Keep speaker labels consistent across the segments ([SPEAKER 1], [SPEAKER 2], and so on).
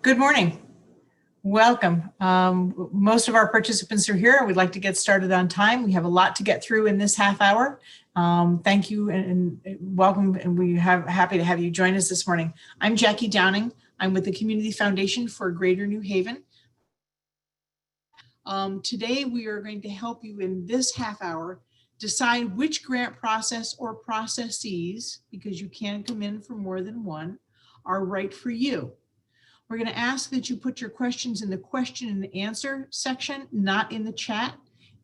[SPEAKER 1] Good morning. Welcome. Most of our participants are here. We'd like to get started on time. We have a lot to get through in this half hour. Thank you and welcome, and we have happy to have you join us this morning. I'm Jackie Downing. I'm with the Community Foundation for Greater New Haven. Today we are going to help you in this half hour decide which grant process or processes, because you can come in for more than one, are right for you. We're going to ask that you put your questions in the question and answer section, not in the chat.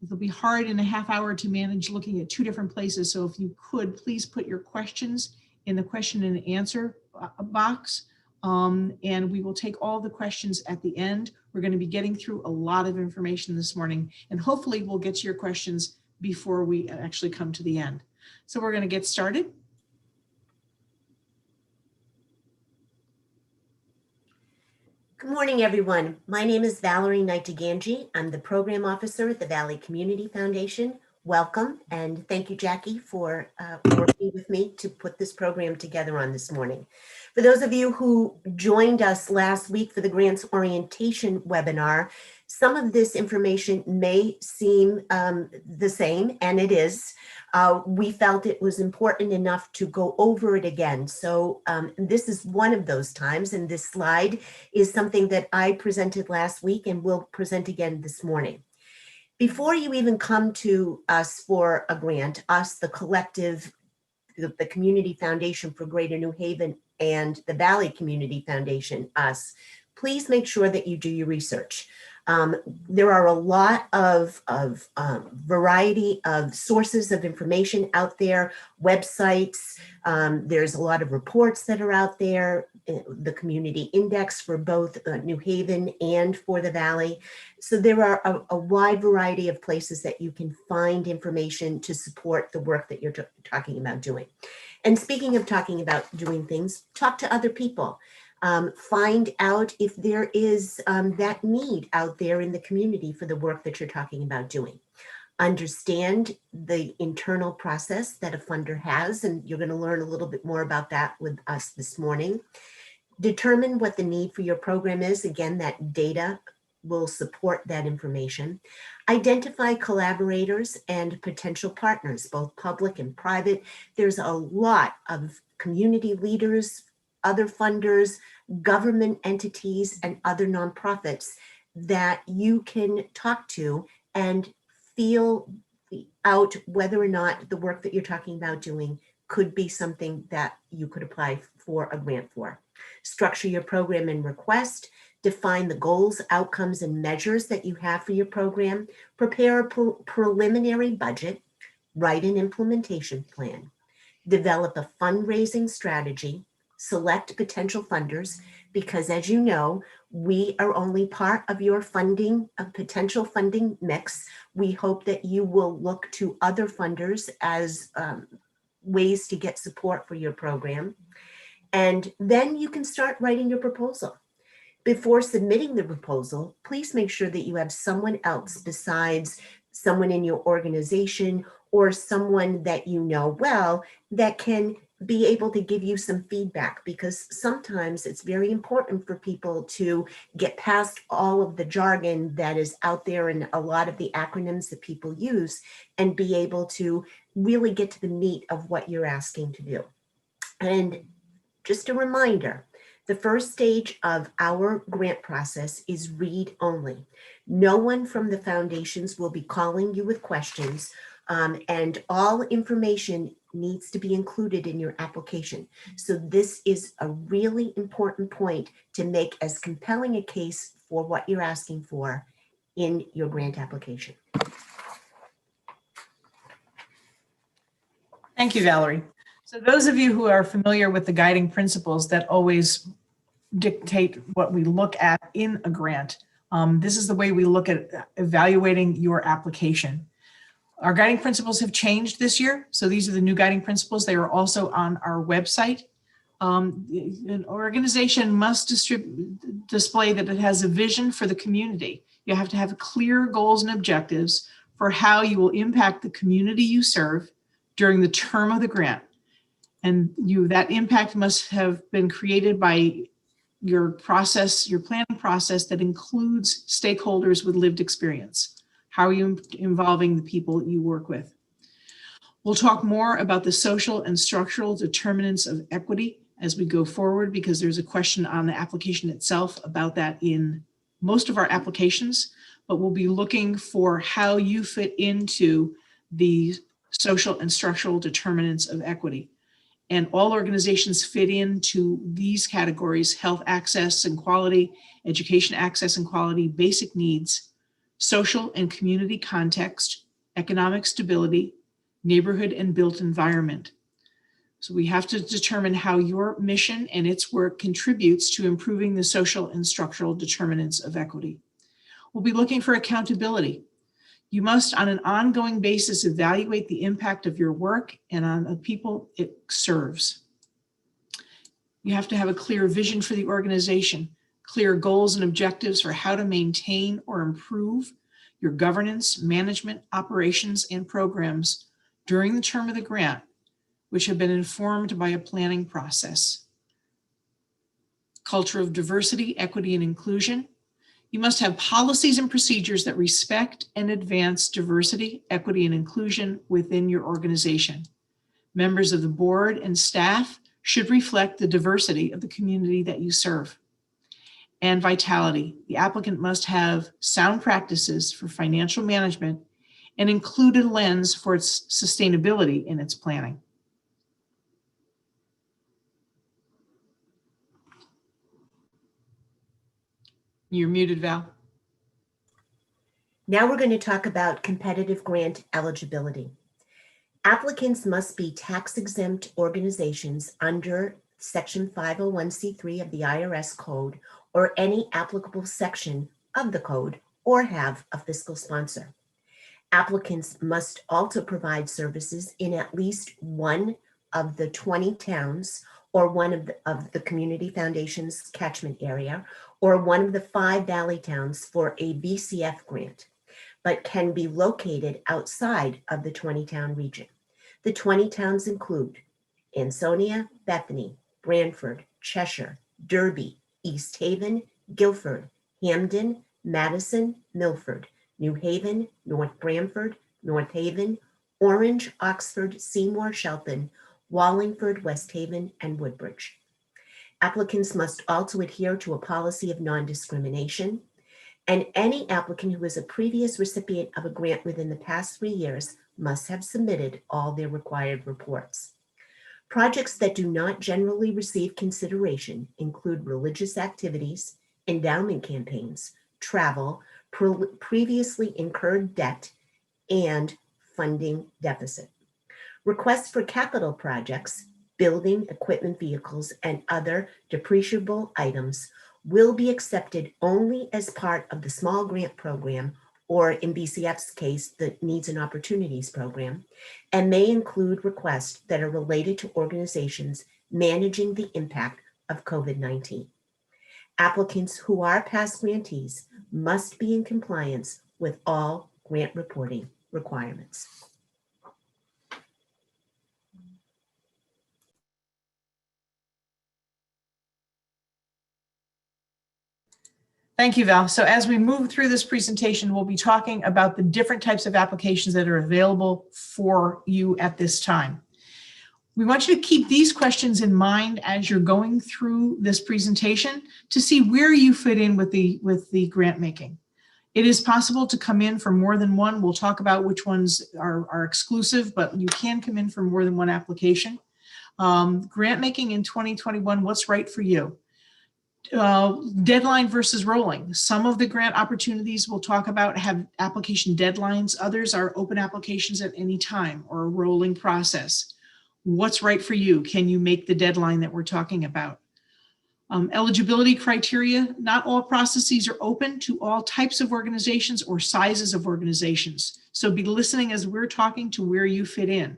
[SPEAKER 1] It'll be hard in a half hour to manage looking at two different places. So if you could, please put your questions in the question and answer box. And we will take all the questions at the end. We're going to be getting through a lot of information this morning, and hopefully we'll get to your questions before we actually come to the end. So we're going to get started.
[SPEAKER 2] Good morning, everyone. My name is Valerie Nightiganji. I'm the program officer at the Valley Community Foundation. Welcome, and thank you, Jackie, for working with me to put this program together on this morning. For those of you who joined us last week for the grants orientation webinar, some of this information may seem the same, and it is. We felt it was important enough to go over it again. So this is one of those times, and this slide is something that I presented last week and will present again this morning. Before you even come to us for a grant, us, the collective, the Community Foundation for Greater New Haven and the Valley Community Foundation, us, please make sure that you do your research. There are a lot of variety of sources of information out there, websites. There's a lot of reports that are out there, the community index for both New Haven and for the Valley. So there are a wide variety of places that you can find information to support the work that you're talking about doing. And speaking of talking about doing things, talk to other people. Find out if there is that need out there in the community for the work that you're talking about doing. Understand the internal process that a funder has, and you're going to learn a little bit more about that with us this morning. Determine what the need for your program is. Again, that data will support that information. Identify collaborators and potential partners, both public and private. There's a lot of community leaders, other funders, government entities, and other nonprofits that you can talk to and feel out whether or not the work that you're talking about doing could be something that you could apply for a grant for. Structure your program and request. Define the goals, outcomes, and measures that you have for your program. Prepare a preliminary budget. Write an implementation plan. Develop a fundraising strategy. Select potential funders, because as you know, we are only part of your funding, a potential funding mix. We hope that you will look to other funders as ways to get support for your program. And then you can start writing your proposal. Before submitting the proposal, please make sure that you have someone else besides someone in your organization or someone that you know well that can be able to give you some feedback, because sometimes it's very important for people to get past all of the jargon that is out there and a lot of the acronyms that people use and be able to really get to the meat of what you're asking to do. And just a reminder, the first stage of our grant process is read only. No one from the foundations will be calling you with questions, and all information needs to be included in your application. So this is a really important point to make as compelling a case for what you're asking for in your grant application.
[SPEAKER 1] Thank you, Valerie. So those of you who are familiar with the guiding principles that always dictate what we look at in a grant, this is the way we look at evaluating your application. Our guiding principles have changed this year. So these are the new guiding principles. They are also on our website. An organization must display that it has a vision for the community. You have to have clear goals and objectives for how you will impact the community you serve during the term of the grant. And that impact must have been created by your process, your planning process that includes stakeholders with lived experience. How are you involving the people you work with? We'll talk more about the social and structural determinants of equity as we go forward, because there's a question on the application itself about that in most of our applications, but we'll be looking for how you fit into the social and structural determinants of equity. And all organizations fit into these categories: health access and quality, education access and quality, basic needs, social and community context, economic stability, neighborhood and built environment. So we have to determine how your mission and its work contributes to improving the social and structural determinants of equity. We'll be looking for accountability. You must, on an ongoing basis, evaluate the impact of your work and on the people it serves. You have to have a clear vision for the organization, clear goals and objectives for how to maintain or improve your governance, management, operations, and programs during the term of the grant, which have been informed by a planning process. Culture of diversity, equity, and inclusion. You must have policies and procedures that respect and advance diversity, equity, and inclusion within your organization. Members of the board and staff should reflect the diversity of the community that you serve. And vitality. The applicant must have sound practices for financial management and include a lens for its sustainability in its planning. You're muted, Val.
[SPEAKER 2] Now we're going to talk about competitive grant eligibility. Applicants must be tax-exempt organizations under Section 501c3 of the IRS Code or any applicable section of the code, or have a fiscal sponsor. Applicants must also provide services in at least one of the 20 towns or one of the community foundation's catchment area, or one of the 5 valley towns for a VCF grant, but can be located outside of the 20-town region. The 20 towns include Ansonia, Bethany, Branford, Cheshire, Derby, East Haven, Guilford, Hamden, Madison, Milford, New Haven, North Branford, North Haven, Orange, Oxford, Seymour, Shelton, Wallingford, West Haven, and Woodbridge. Applicants must also adhere to a policy of non-discrimination, and any applicant who is a previous recipient of a grant within the past 3 years must have submitted all their required reports. Projects that do not generally receive consideration include religious activities, endowment campaigns, travel, previously incurred debt, and funding deficit. Requests for capital projects, building, equipment, vehicles, and other depreciable items will be accepted only as part of the small grant program, or in BCF's case, the Needs and Opportunities Program, and may include requests that are related to organizations managing the impact of COVID-19. Applicants who are past grantees must be in compliance with all grant reporting requirements.
[SPEAKER 1] Thank you, Val. So as we move through this presentation, we'll be talking about the different types of applications that are available for you at this time. We want you to keep these questions in mind as you're going through this presentation to see where you fit in with the grant making. It is possible to come in for more than one. We'll talk about which ones are exclusive, but you can come in for more than one application. Grant making in 2021, what's right for you? Deadline versus rolling. Some of the grant opportunities we'll talk about have application deadlines. Others are open applications at any time or a rolling process. What's right for you? Can you make the deadline that we're talking about? Eligibility criteria. Not all processes are open to all types of organizations or sizes of organizations. So be listening as we're talking to where you fit in.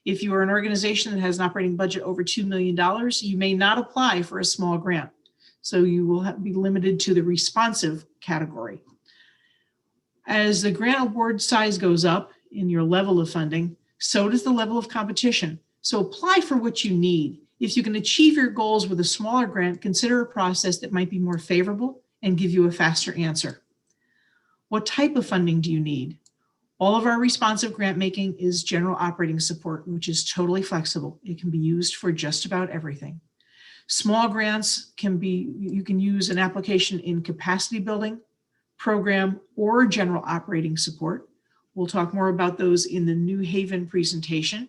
[SPEAKER 1] If you are an organization that has an operating budget over $2 million, you may not apply for a small grant. So you will be limited to the responsive category. As the grant award size goes up in your level of funding, so does the level of competition. So apply for what you need. If you can achieve your goals with a smaller grant, consider a process that might be more favorable and give you a faster answer. What type of funding do you need? All of our responsive grant making is general operating support, which is totally flexible. It can be used for just about everything. Small grants can be, you can use an application in capacity building, program, or general operating support. We'll talk more about those in the New Haven presentation.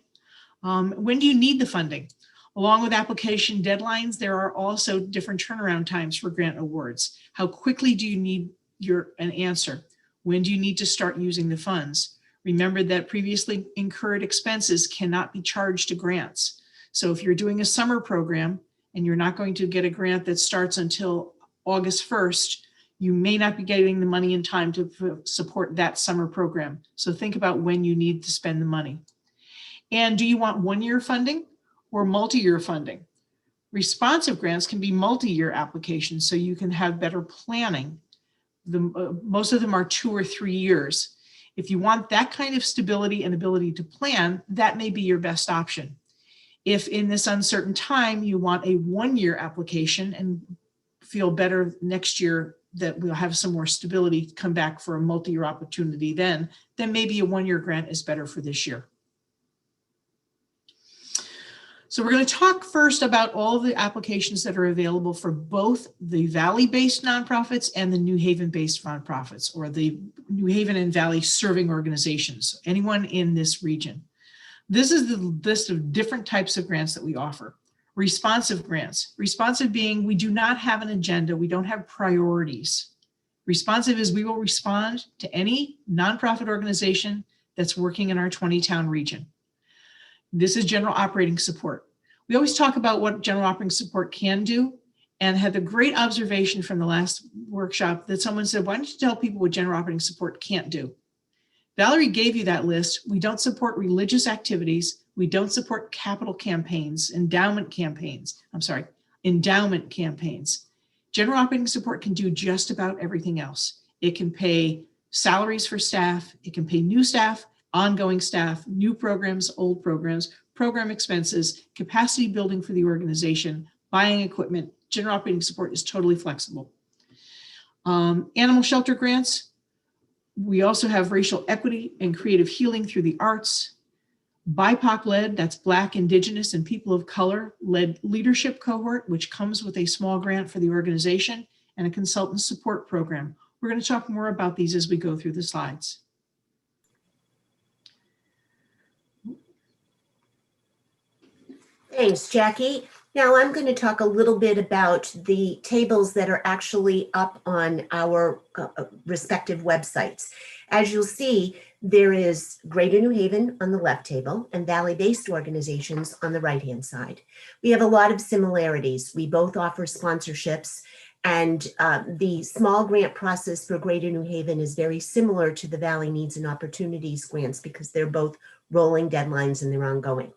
[SPEAKER 1] When do you need the funding? Along with application deadlines, there are also different turnaround times for grant awards. How quickly do you need an answer? When do you need to start using the funds? Remember that previously incurred expenses cannot be charged to grants. So if you're doing a summer program and you're not going to get a grant that starts until August 1st, you may not be getting the money in time to support that summer program. So think about when you need to spend the money. And do you want one-year funding or multi-year funding? Responsive grants can be multi-year applications, so you can have better planning. Most of them are 2 or 3 years. If you want that kind of stability and ability to plan, that may be your best option. If in this uncertain time you want a one-year application and feel better next year that we'll have some more stability, come back for a multi-year opportunity then maybe a one-year grant is better for this year. So we're going to talk first about all of the applications that are available for both the Valley-based nonprofits and the New Haven-based nonprofits, or the New Haven and Valley serving organizations, anyone in this region. This is the list of different types of grants that we offer. Responsive grants. Responsive being we do not have an agenda, we don't have priorities. Responsive is we will respond to any nonprofit organization that's working in our 20-town region. This is general operating support. We always talk about what general operating support can do, and had the great observation from the last workshop that someone said, why don't you tell people what general operating support can't do? Valerie gave you that list. We don't support religious activities. We don't support capital campaigns, endowment campaigns. General operating support can do just about everything else. It can pay salaries for staff. It can pay new staff, ongoing staff, new programs, old programs, program expenses, capacity building for the organization, buying equipment. General operating support is totally flexible. Animal shelter grants. We also have racial equity and creative healing through the arts. BIPOC-led, that's Black, Indigenous, and people of color led leadership cohort, which comes with a small grant for the organization, and a consultant support program. We're going to talk more about these as we go through the slides.
[SPEAKER 2] Thanks, Jackie. Now I'm going to talk a little bit about the tables that are actually up on our respective websites. As you'll see, there is Greater New Haven on the left table and Valley-based organizations on the right-hand side. We have a lot of similarities. We both offer sponsorships, and the small grant process for Greater New Haven is very similar to the Valley Needs and Opportunities grants because they're both rolling deadlines and they're ongoing.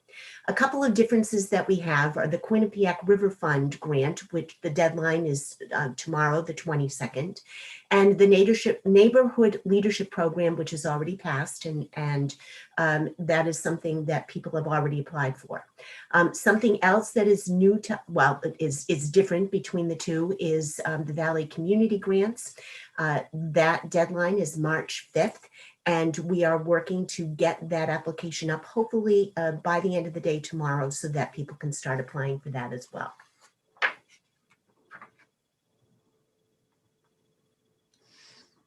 [SPEAKER 2] A couple of differences that we have are the Quinnipiac River Fund grant, which the deadline is tomorrow, the 22nd, and the Neighborhood Leadership Program, which is already passed, and that is something that people have already applied for. Something else that is new to, well, is different between the two is the Valley Community Grants. That deadline is March 5th. And we are working to get that application up, hopefully by the end of the day tomorrow, so that people can start applying for that as well.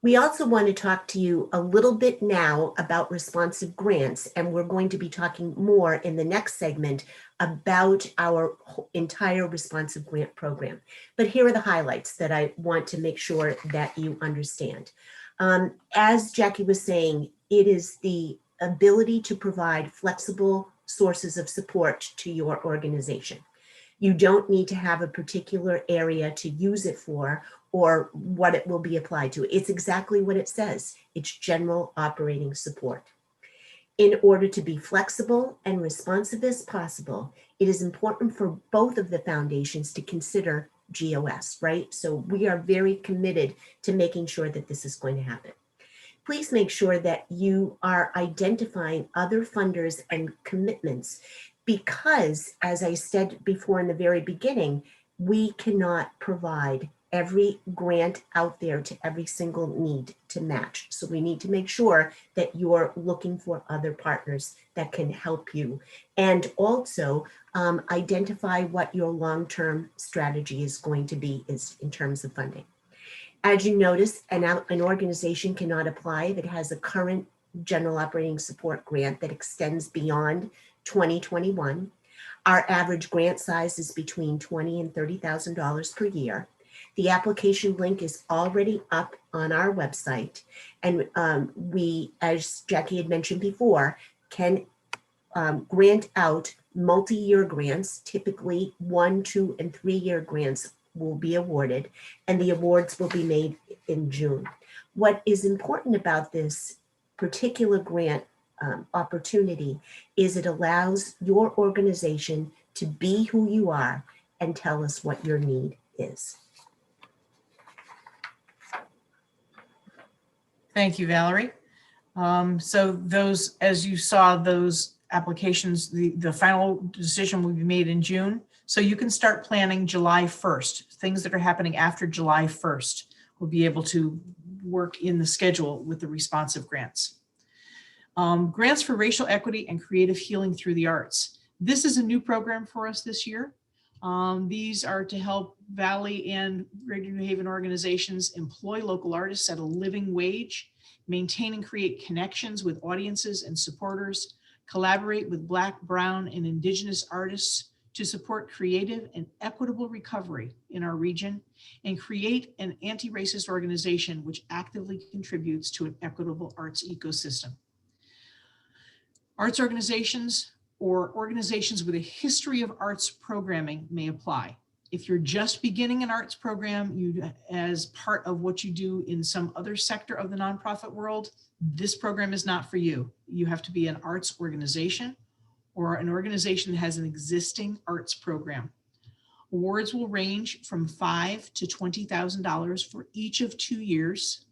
[SPEAKER 2] We also want to talk to you a little bit now about responsive grants, and we're going to be talking more in the next segment about our entire responsive grant program. But here are the highlights that I want to make sure that you understand. As Jackie was saying, it is the ability to provide flexible sources of support to your organization. You don't need to have a particular area to use it for or what it will be applied to. It's exactly what it says. It's general operating support. In order to be flexible and responsive as possible, it is important for both of the foundations to consider GOS, right? So we are very committed to making sure that this is going to happen. Please make sure that you are identifying other funders and commitments, because, as I said before in the very beginning, we cannot provide every grant out there to every single need to match. So we need to make sure that you're looking for other partners that can help you, and also identify what your long-term strategy is going to be in terms of funding. As you notice, an organization cannot apply if it has a current general operating support grant that extends beyond 2021. Our average grant size is between $20,000 and $30,000 per year. The application link is already up on our website, and we, as Jackie had mentioned before, can grant out multi-year grants. Typically 1, 2, and 3-year grants will be awarded, and the awards will be made in June. What is important about this particular grant opportunity is it allows your organization to be who you are and tell us what your need is.
[SPEAKER 1] Thank you, Valerie. So those, as you saw, those applications, the final decision will be made in June. So you can start planning July 1st. Things that are happening after July 1st will be able to work in the schedule with the responsive grants. Grants for racial equity and creative healing through the arts. This is a new program for us this year. These are to help Valley and Greater New Haven organizations employ local artists at a living wage, maintain and create connections with audiences and supporters, collaborate with Black, Brown, and Indigenous artists to support creative and equitable recovery in our region, and create an anti-racist organization which actively contributes to an equitable arts ecosystem. Arts organizations or organizations with a history of arts programming may apply. If you're just beginning an arts program, as part of what you do in some other sector of the nonprofit world, this program is not for you. You have to be an arts organization or an organization that has an existing arts program. Awards will range from $5,000 to $20,000 for each of 2 years.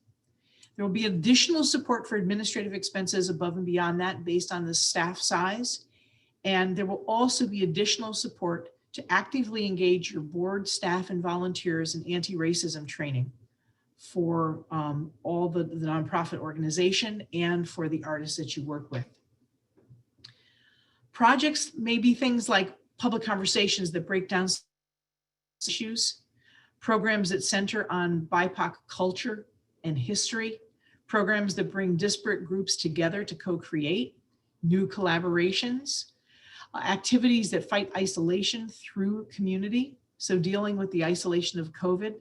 [SPEAKER 1] There will be additional support for administrative expenses above and beyond that based on the staff size. And there will also be additional support to actively engage your board, staff, and volunteers in anti-racism training for all the nonprofit organization and for the artists that you work with. Projects may be things like public conversations that break down issues, programs that center on BIPOC culture and history, programs that bring disparate groups together to co-create, new collaborations, activities that fight isolation through community. So dealing with the isolation of COVID,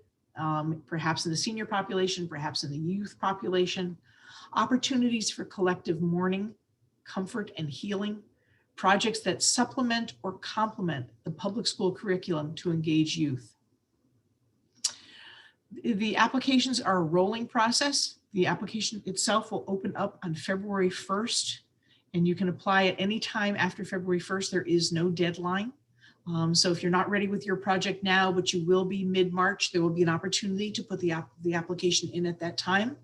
[SPEAKER 1] perhaps in the senior population, perhaps in the youth population, opportunities for collective mourning, comfort, and healing, projects that supplement or complement the public school curriculum to engage youth. The applications are a rolling process. The application itself will open up on February 1st, and you can apply at any time after February 1st. There is no deadline. So if you're not ready with your project now, but you will be mid-March, there will be an opportunity to put the application in at that time.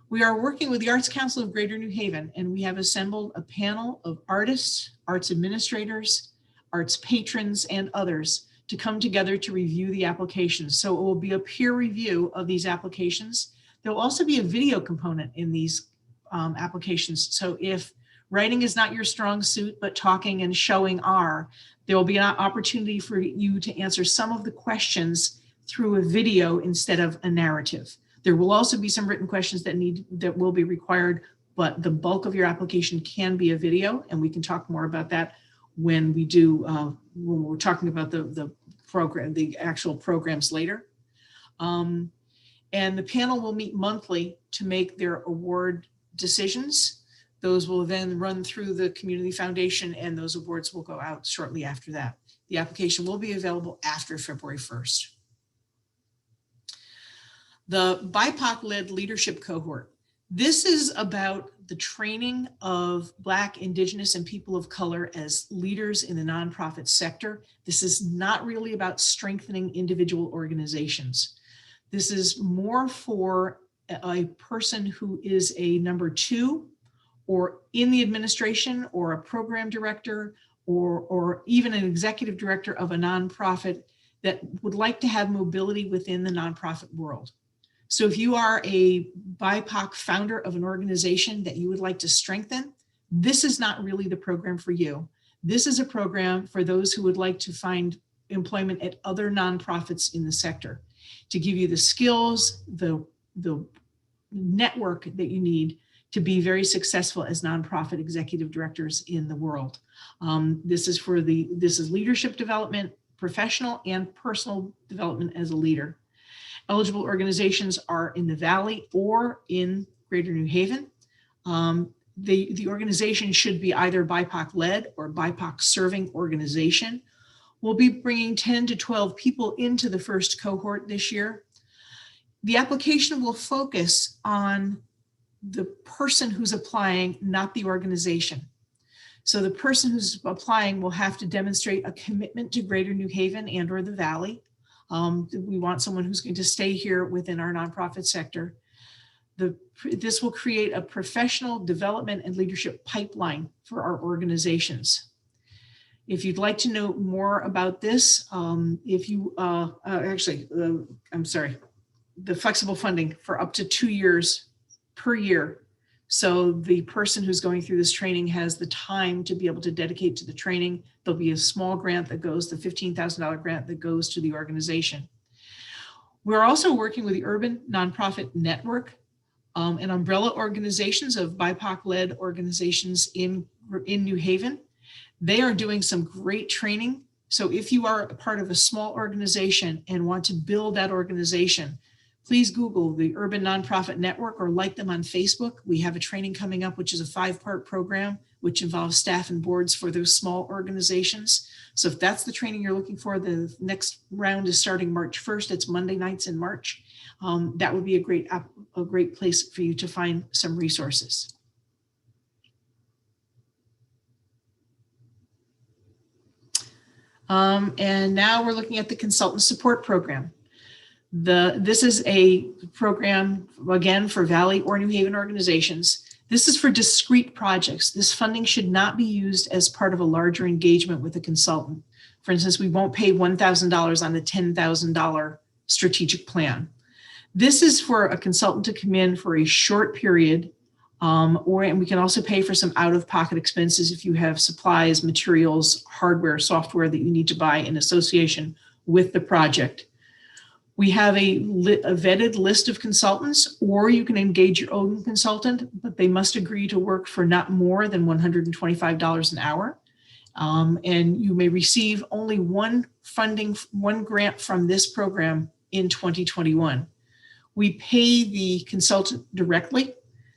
[SPEAKER 1] We are working with the Arts Council of Greater New Haven, and we have assembled a panel of artists, arts administrators, arts patrons, and others to come together to review the applications. So it will be a peer review of these applications. There will also be a video component in these applications. So if writing is not your strong suit, but talking and showing are, there will be an opportunity for you to answer some of the questions through a video instead of a narrative. There will also be some written questions that will be required, but the bulk of your application can be a video, and we can talk more about that when we do, when we're talking about the program, the actual programs later. And the panel will meet monthly to make their award decisions. Those will then run through the community foundation, and those awards will go out shortly after that. The application will be available after February 1st. The BIPOC-led leadership cohort. This is about the training of Black, Indigenous, and people of color as leaders in the nonprofit sector. This is not really about strengthening individual organizations. This is more for a person who is a number 2 or in the administration or a program director or even an executive director of a nonprofit that would like to have mobility within the nonprofit world. So if you are a BIPOC founder of an organization that you would like to strengthen, this is not really the program for you. This is a program for those who would like to find employment at other nonprofits in the sector, to give you the skills, the network that you need to be very successful as nonprofit executive directors in the world. This is leadership development, professional and personal development as a leader. Eligible organizations are in the Valley or in Greater New Haven. The organization should be either BIPOC led or BIPOC serving organization. We'll be bringing 10 to 12 people into the first cohort this year. The application will focus on the person who's applying, not the organization. So the person who's applying will have to demonstrate a commitment to Greater New Haven and or the Valley. We want someone who's going to stay here within our nonprofit sector. This will create a professional development and leadership pipeline for our organizations. If you'd like to know more about this, the flexible funding for up to 2 years per year. So the person who's going through this training has the time to be able to dedicate to the training. There'll be a small grant that goes, the $15,000 grant that goes to the organization. We're also working with the Urban Nonprofit Network, and umbrella organizations of BIPOC-led organizations in New Haven. They are doing some great training. So if you are a part of a small organization and want to build that organization, please Google the Urban Nonprofit Network or like them on Facebook. We have a training coming up, which is a 5-part program, which involves staff and boards for those small organizations. So if that's the training you're looking for, the next round is starting March 1st. It's Monday nights in March. That would be a great place for you to find some resources. And now we're looking at the consultant support program. This is a program, again, for Valley or New Haven organizations. This is for discrete projects. This funding should not be used as part of a larger engagement with a consultant. For instance, we won't pay $1,000 on a $10,000 strategic plan. This is for a consultant to come in for a short period, and we can also pay for some out-of-pocket expenses if you have supplies, materials, hardware, software that you need to buy in association with the project. We have a vetted list of consultants, or you can engage your own consultant, but they must agree to work for not more than $125 an hour. And you may receive only one grant from this program in 2021. We pay the consultant directly.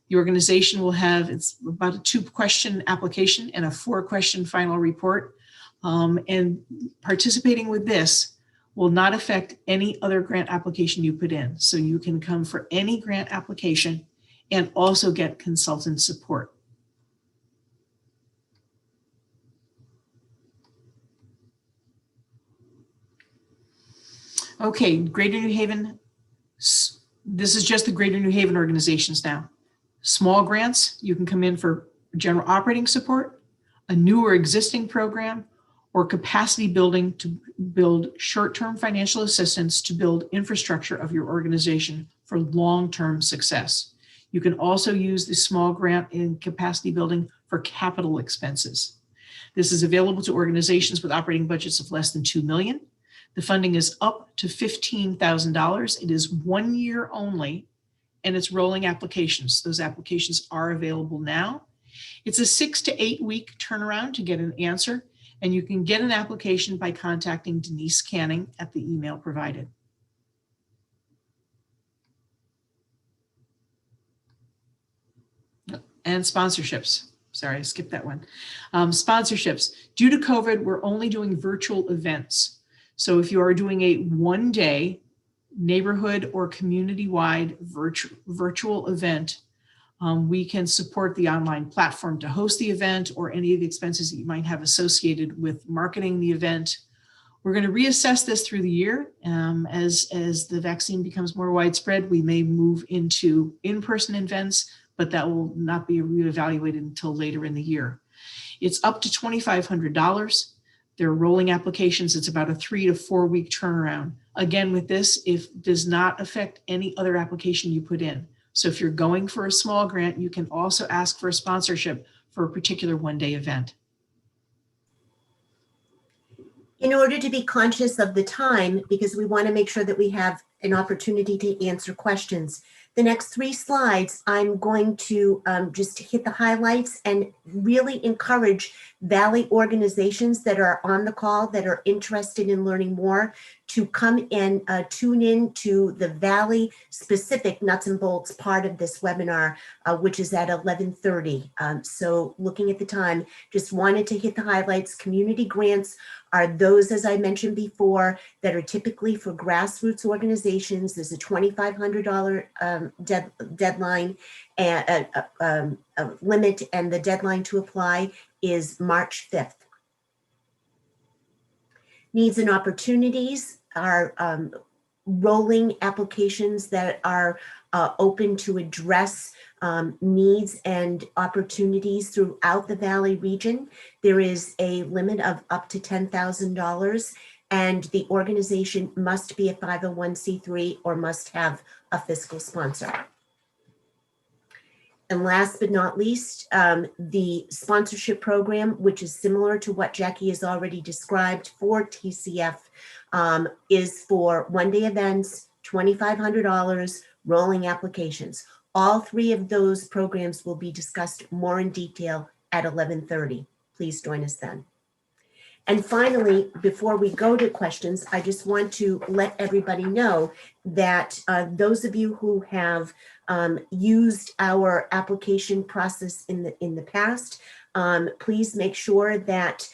[SPEAKER 1] The organization will have, it's about a 2-question application and a 4-question final report. And participating with this will not affect any other grant application you put in. So you can come for any grant application and also get consultant support. Okay, Greater New Haven. This is just the Greater New Haven organizations now. Small grants, you can come in for general operating support, a new or existing program, or capacity building to build short-term financial assistance to build infrastructure of your organization for long-term success. You can also use the small grant in capacity building for capital expenses. This is available to organizations with operating budgets of less than $2 million. The funding is up to $15,000. It is 1 year only, and it's rolling applications. Those applications are available now. It's a 6 to 8 week turnaround to get an answer, and you can get an application by contacting Denise Canning at the email provided. And sponsorships. Sorry, I skipped that one. Sponsorships. Due to COVID, we're only doing virtual events. So if you are doing a 1-day neighborhood or community-wide virtual event, we can support the online platform to host the event or any of the expenses that you might have associated with marketing the event. We're going to reassess this through the year. As the vaccine becomes more widespread, we may move into in-person events, but that will not be reevaluated until later in the year. It's up to $2,500. They're rolling applications. It's about a 3 to 4 week turnaround. Again, with this, it does not affect any other application you put in. So if you're going for a small grant, you can also ask for a sponsorship for a particular one-day event.
[SPEAKER 2] In order to be conscious of the time, because we want to make sure that we have an opportunity to answer questions, the next 3 slides, I'm going to just hit the highlights and really encourage Valley organizations that are on the call that are interested in learning more to come and tune in to the Valley specific nuts and bolts part of this webinar, which is at 11:30. So looking at the time, just wanted to hit the highlights. Community grants are those, as I mentioned before, that are typically for grassroots organizations. There's a $2,500 deadline and limit, and the deadline to apply is March 5th. Needs and opportunities are rolling applications that are open to address needs and opportunities throughout the Valley region. There is a limit of up to $10,000, and the organization must be a 501c3 or must have a fiscal sponsor. And last but not least, the sponsorship program, which is similar to what Jackie has already described for TCF, is for one-day events, $2,500, rolling applications. All 3 of those programs will be discussed more in detail at 11:30. Please join us then. And finally, before we go to questions, I just want to let everybody know that those of you who have used our application process in the past, please make sure that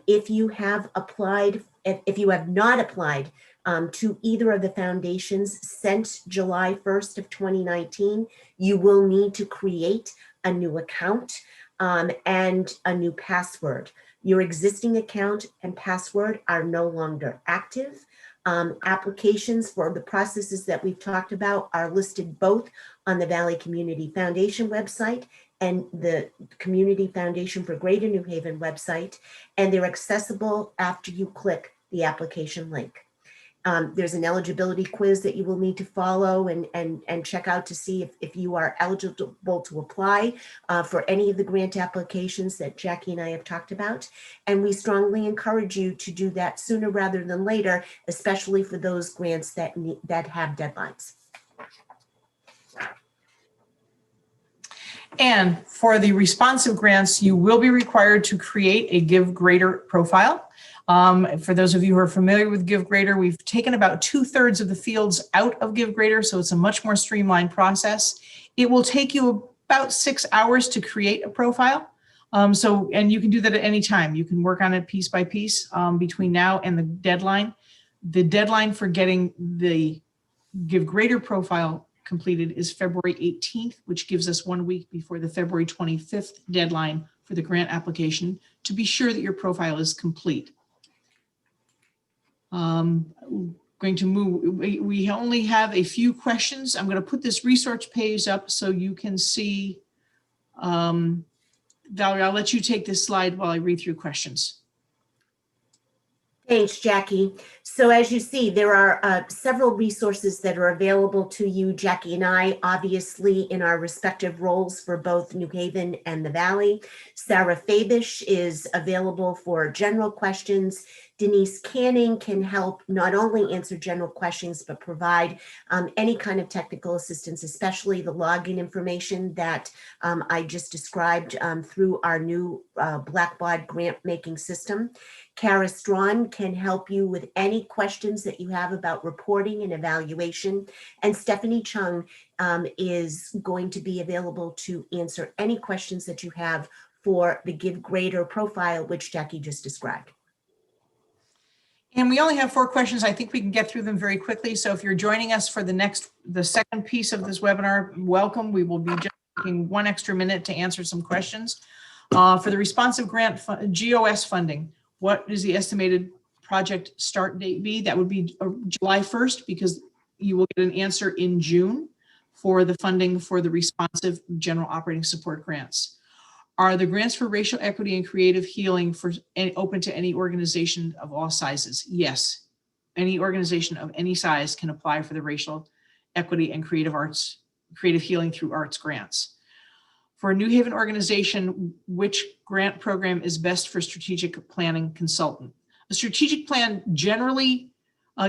[SPEAKER 2] if you have applied, if you have not applied to either of the foundations since July 1st of 2019, you will need to create a new account and a new password. Your existing account and password are no longer active. Applications for the processes that we've talked about are listed both on the Valley Community Foundation website and the Community Foundation for Greater New Haven website, and they're accessible after you click the application link. There's an eligibility quiz that you will need to follow and check out to see if you are eligible to apply for any of the grant applications that Jackie and I have talked about. And we strongly encourage you to do that sooner rather than later, especially for those grants that have deadlines.
[SPEAKER 1] And for the responsive grants, you will be required to create a Give Greater profile. For those of you who are familiar with Give Greater, we've taken about 2/3 of the fields out of Give Greater, so it's a much more streamlined process. It will take you about 6 hours to create a profile. And you can do that at any time. You can work on it piece by piece between now and the deadline. The deadline for getting the Give Greater profile completed is February 18th, which gives us 1 week before the February 25th deadline for the grant application to be sure that your profile is complete. Going to move, we only have a few questions. I'm going to put this research page up so you can see. Valerie, I'll let you take this slide while I read through questions.
[SPEAKER 2] Thanks, Jackie. So as you see, there are several resources that are available to you, Jackie and I, obviously in our respective roles for both New Haven and the Valley. Sarah Fabish is available for general questions. Denise Canning can help not only answer general questions, but provide any kind of technical assistance, especially the login information that I just described through our new Blackbaud grant making system. Kara Strawn can help you with any questions that you have about reporting and evaluation. And Stephanie Chung is going to be available to answer any questions that you have for the Give Greater profile, which Jackie just described.
[SPEAKER 1] And we only have 4 questions. I think we can get through them very quickly. So if you're joining us for the second piece of this webinar, welcome. We will be just taking 1 extra minute to answer some questions. For the responsive grant GOS funding, what is the estimated project start date be? That would be July 1st, because you will get an answer in June for the funding for the responsive general operating support grants. Are the grants for racial equity and creative healing open to any organization of all sizes? Yes. Any organization of any size can apply for the racial equity and creative healing through arts grants. For a New Haven organization, which grant program is best for strategic planning consultant? A strategic plan, generally,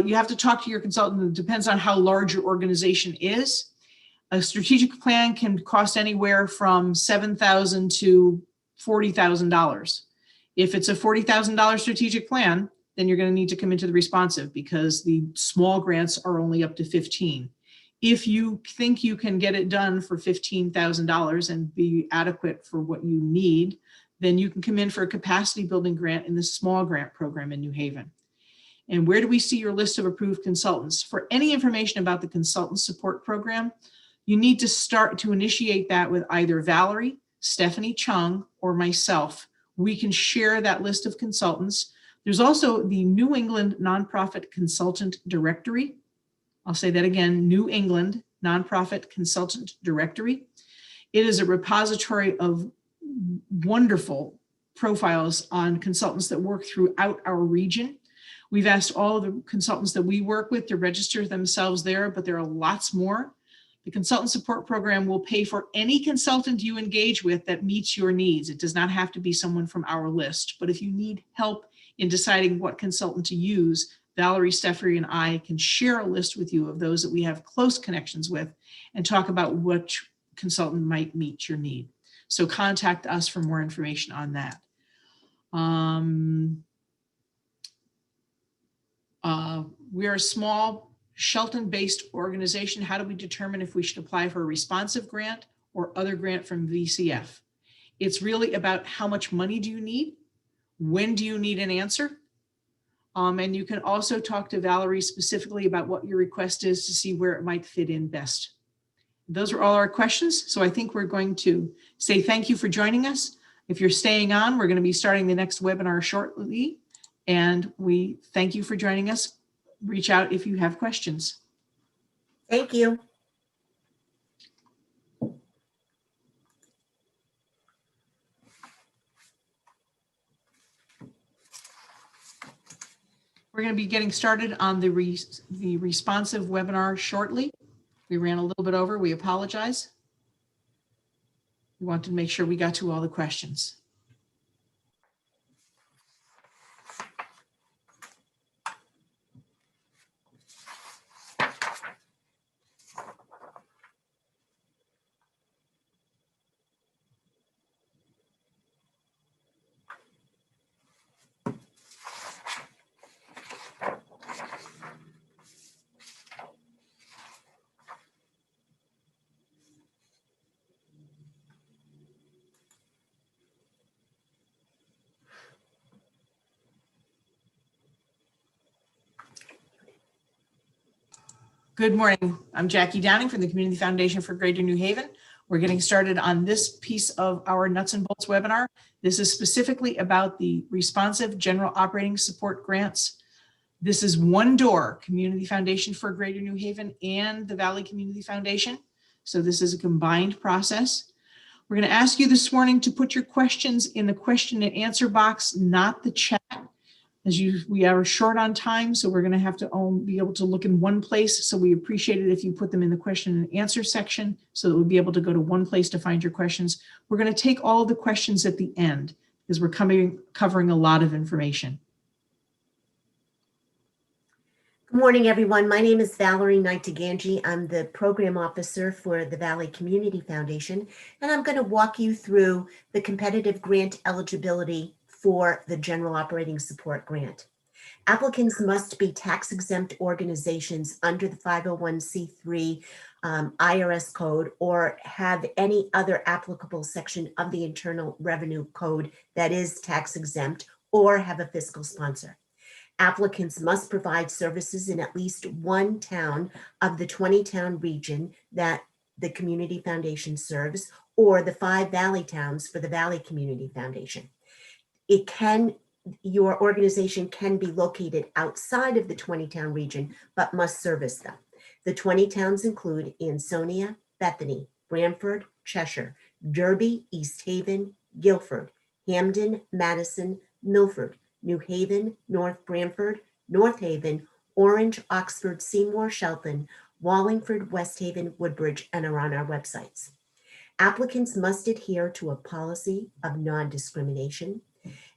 [SPEAKER 1] you have to talk to your consultant. It depends on how large your organization is. A strategic plan can cost anywhere from $7,000 to $40,000. If it's a $40,000 strategic plan, then you're going to need to come into the responsive, because the small grants are only up to 15. If you think you can get it done for $15,000 and be adequate for what you need, then you can come in for a capacity building grant in the small grant program in New Haven. And where do we see your list of approved consultants? For any information about the consultant support program, you need to start to initiate that with either Valerie, Stephanie Chung, or myself. We can share that list of consultants. There's also the New England Nonprofit Consultant Directory. I'll say that again, New England Nonprofit Consultant Directory. It is a repository of wonderful profiles on consultants that work throughout our region. We've asked all the consultants that we work with to register themselves there, but there are lots more. The consultant support program will pay for any consultant you engage with that meets your needs. It does not have to be someone from our list, but if you need help in deciding what consultant to use, Valerie, Stephanie, and I can share a list with you of those that we have close connections with and talk about which consultant might meet your need. So contact us for more information on that. We are a small Shelton-based organization. How do we determine if we should apply for a responsive grant or other grant from VCF? It's really about how much money do you need? When do you need an answer? And you can also talk to Valerie specifically about what your request is to see where it might fit in best. Those are all our questions. So I think we're going to say thank you for joining us. If you're staying on, we're going to be starting the next webinar shortly. And we thank you for joining us. Reach out if you have questions.
[SPEAKER 2] Thank you.
[SPEAKER 1] We're going to be getting started on the responsive webinar shortly. We ran a little bit over. We apologize. We wanted to make sure we got to all the questions. Good morning. I'm Jackie Downing from the Community Foundation for Greater New Haven. We're getting started on this piece of our nuts and bolts webinar. This is specifically about the responsive general operating support grants. This is one door, Community Foundation for Greater New Haven and the Valley Community Foundation. So this is a combined process. We're going to ask you this morning to put your questions in the question and answer box, not the chat. We are short on time, so we're going to have to be able to look in one place. So we appreciate it if you put them in the question and answer section so that we'll be able to go to one place to find your questions. We're going to take all of the questions at the end because we're covering a lot of information.
[SPEAKER 2] Good morning, everyone. My name is Valerie Knight-Ganji. I'm the program officer for the Valley Community Foundation, and I'm going to walk you through the competitive grant eligibility for the General Operating Support Grant. Applicants must be tax-exempt organizations under the 501c3 IRS code or have any other applicable section of the Internal Revenue Code that is tax-exempt or have a fiscal sponsor. Applicants must provide services in at least one town of the 20-town region that the Community Foundation serves, or the 5 Valley towns for the Valley Community Foundation. Your organization can be located outside of the 20-town region, but must service them. The 20 towns include Ansonia, Bethany, Branford, Cheshire, Derby, East Haven, Guilford, Hamden, Madison, Milford, New Haven, North Branford, North Haven, Orange, Oxford, Seymour, Shelton, Wallingford, West Haven, Woodbridge, and are on our websites. Applicants must adhere to a policy of non-discrimination,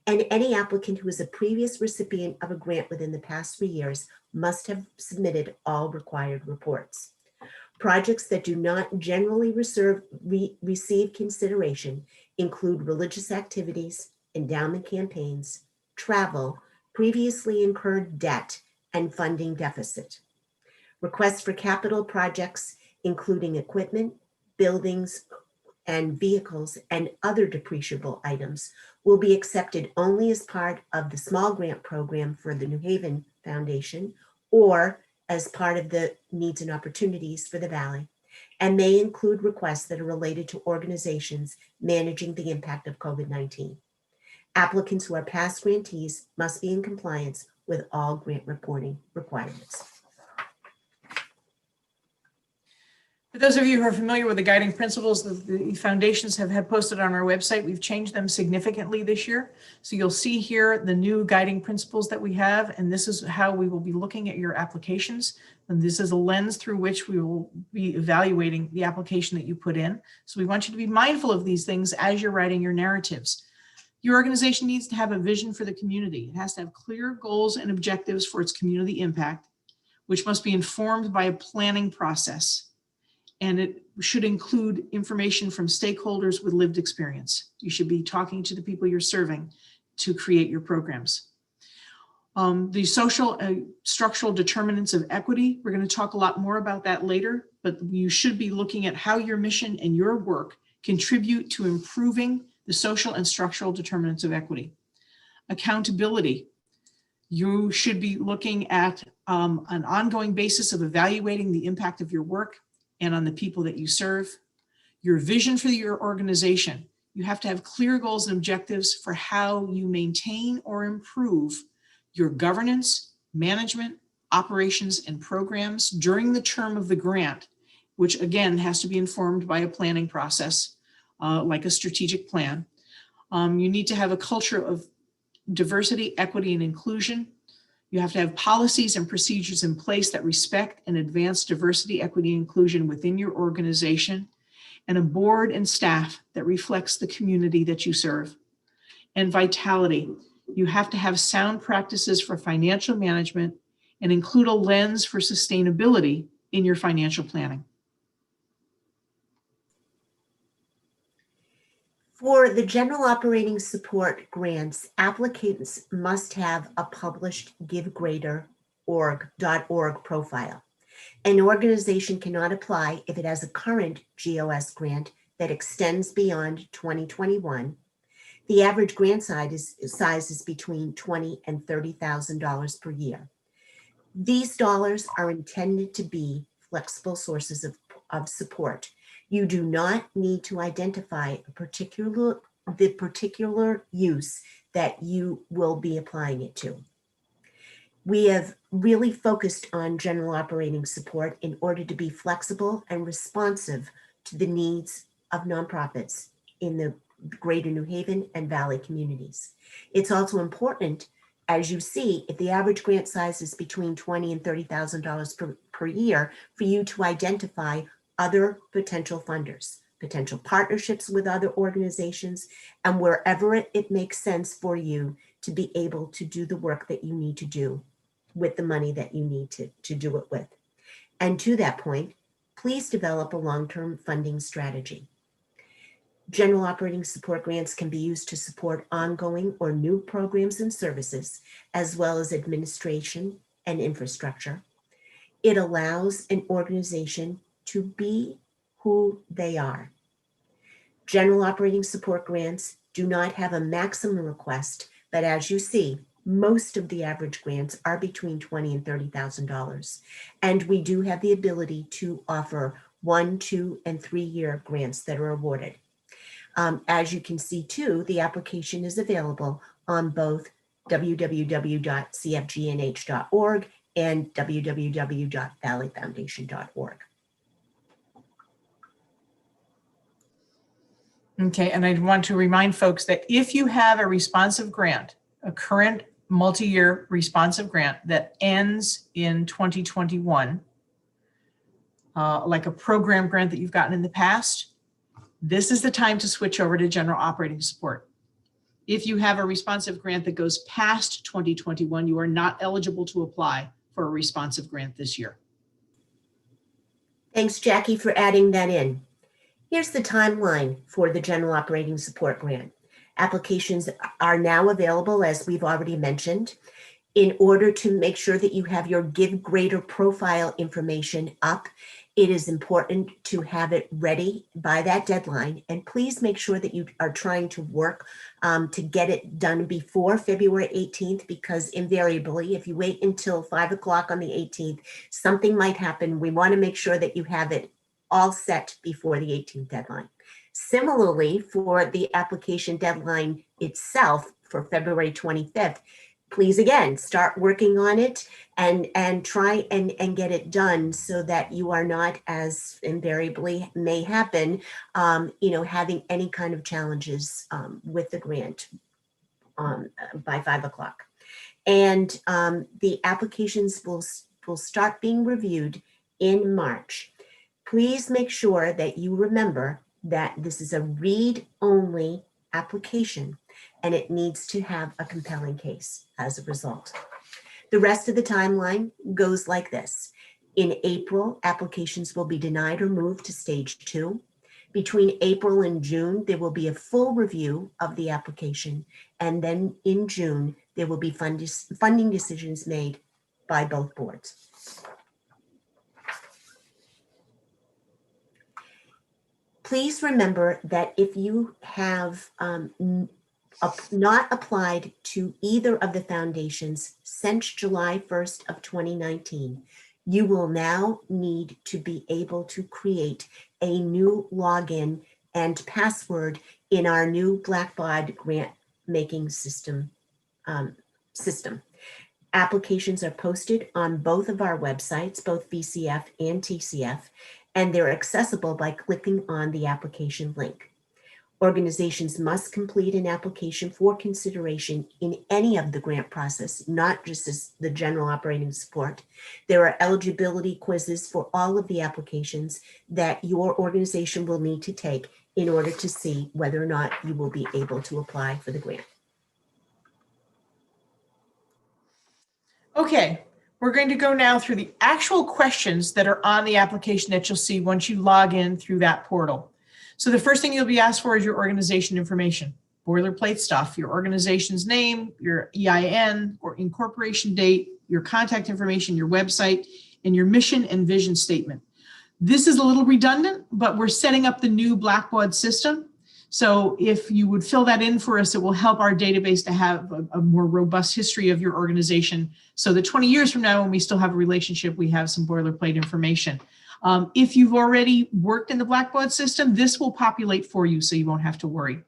[SPEAKER 2] and any applicant who is a previous recipient of a grant within the past 3 years must have submitted all required reports. Projects that do not generally receive consideration include religious activities, endowment campaigns, travel, previously incurred debt, and funding deficit. Requests for capital projects, including equipment, buildings, and vehicles and other depreciable items, will be accepted only as part of the small grant program for the New Haven Foundation or as part of the needs and opportunities for the Valley, and may include requests that are related to organizations managing the impact of COVID-19. Applicants who are past grantees must be in compliance with all grant reporting requirements.
[SPEAKER 1] For those of you who are familiar with the guiding principles that the foundations have posted on our website, we've changed them significantly this year. So you'll see here the new guiding principles that we have, and this is how we will be looking at your applications. And this is a lens through which we will be evaluating the application that you put in. So we want you to be mindful of these things as you're writing your narratives. Your organization needs to have a vision for the community. It has to have clear goals and objectives for its community impact, which must be informed by a planning process. And it should include information from stakeholders with lived experience. You should be talking to the people you're serving to create your programs. The social structural determinants of equity, we're going to talk a lot more about that later, but you should be looking at how your mission and your work contribute to improving the social and structural determinants of equity. Accountability, you should be looking at an ongoing basis of evaluating the impact of your work and on the people that you serve. Your vision for your organization. You have to have clear goals and objectives for how you maintain or improve your governance, management, operations, and programs during the term of the grant, which again has to be informed by a planning process, like a strategic plan. You need to have a culture of diversity, equity, and inclusion. You have to have policies and procedures in place that respect and advance diversity, equity, and inclusion within your organization, and a board and staff that reflects the community that you serve. And vitality. You have to have sound practices for financial management and include a lens for sustainability in your financial planning.
[SPEAKER 2] For the general operating support grants, applicants must have a published GiveGreater.org profile. An organization cannot apply if it has a current GOS grant that extends beyond 2021. The average grant size is between $20,000 and $30,000 per year. These dollars are intended to be flexible sources of support. You do not need to identify the particular use that you will be applying it to. We have really focused on general operating support in order to be flexible and responsive to the needs of nonprofits in the greater New Haven and Valley communities. It's also important, as you see, if the average grant size is between $20,000 and $30,000 per year, for you to identify other potential funders, potential partnerships with other organizations, and wherever it makes sense for you to be able to do the work that you need to do with the money that you need to do it with. And to that point, please develop a long-term funding strategy. General operating support grants can be used to support ongoing or new programs and services, as well as administration and infrastructure. It allows an organization to be who they are. General operating support grants do not have a maximum request, but as you see, most of the average grants are between $20,000 and $30,000. And we do have the ability to offer 1, 2, and 3-year grants that are awarded. As you can see too, the application is available on both www.cfgnh.org and www.valleyfoundation.org.
[SPEAKER 1] Okay, and I want to remind folks that if you have a responsive grant, a current multi-year responsive grant that ends in 2021, like a program grant that you've gotten in the past, this is the time to switch over to general operating support. If you have a responsive grant that goes past 2021, you are not eligible to apply for a responsive grant this year.
[SPEAKER 2] Thanks, Jackie, for adding that in. Here's the timeline for the General Operating Support Grant. Applications are now available, as we've already mentioned. In order to make sure that you have your Give Greater profile information up, it is important to have it ready by that deadline. And please make sure that you are trying to work to get it done before February 18th, because invariably, if you wait until 5 o'clock on the 18th, something might happen. We want to make sure that you have it all set before the 18th deadline. Similarly, for the application deadline itself for February 25th, please again, start working on it and try and get it done so that you are not, as invariably may happen, having any kind of challenges with the grant by 5 o'clock. And the applications will start being reviewed in March. Please make sure that you remember that this is a read-only application and it needs to have a compelling case as a result. The rest of the timeline goes like this. In April, applications will be denied or moved to stage 2. Between April and June, there will be a full review of the application. And then in June, there will be funding decisions made by both boards. Please remember that if you have not applied to either of the foundations since July 1st of 2019, you will now need to be able to create a new login and password in our new Blackbaud grant making system. Applications are posted on both of our websites, both VCF and TCF, and they're accessible by clicking on the application link. Organizations must complete an application for consideration in any of the grant process, not just as the general operating support. There are eligibility quizzes for all of the applications that your organization will need to take in order to see whether or not you will be able to apply for the grant.
[SPEAKER 1] Okay, we're going to go now through the actual questions that are on the application that you'll see once you log in through that portal. So the first thing you'll be asked for is your organization information, boilerplate stuff, your organization's name, your EIN or incorporation date, your contact information, your website, and your mission and vision statement. This is a little redundant, but we're setting up the new Blackbaud system. So if you would fill that in for us, it will help our database to have a more robust history of your organization. So that 20 years from now, when we still have a relationship, we have some boilerplate information. If you've already worked in the Blackbaud system, this will populate for you, so you won't have to worry.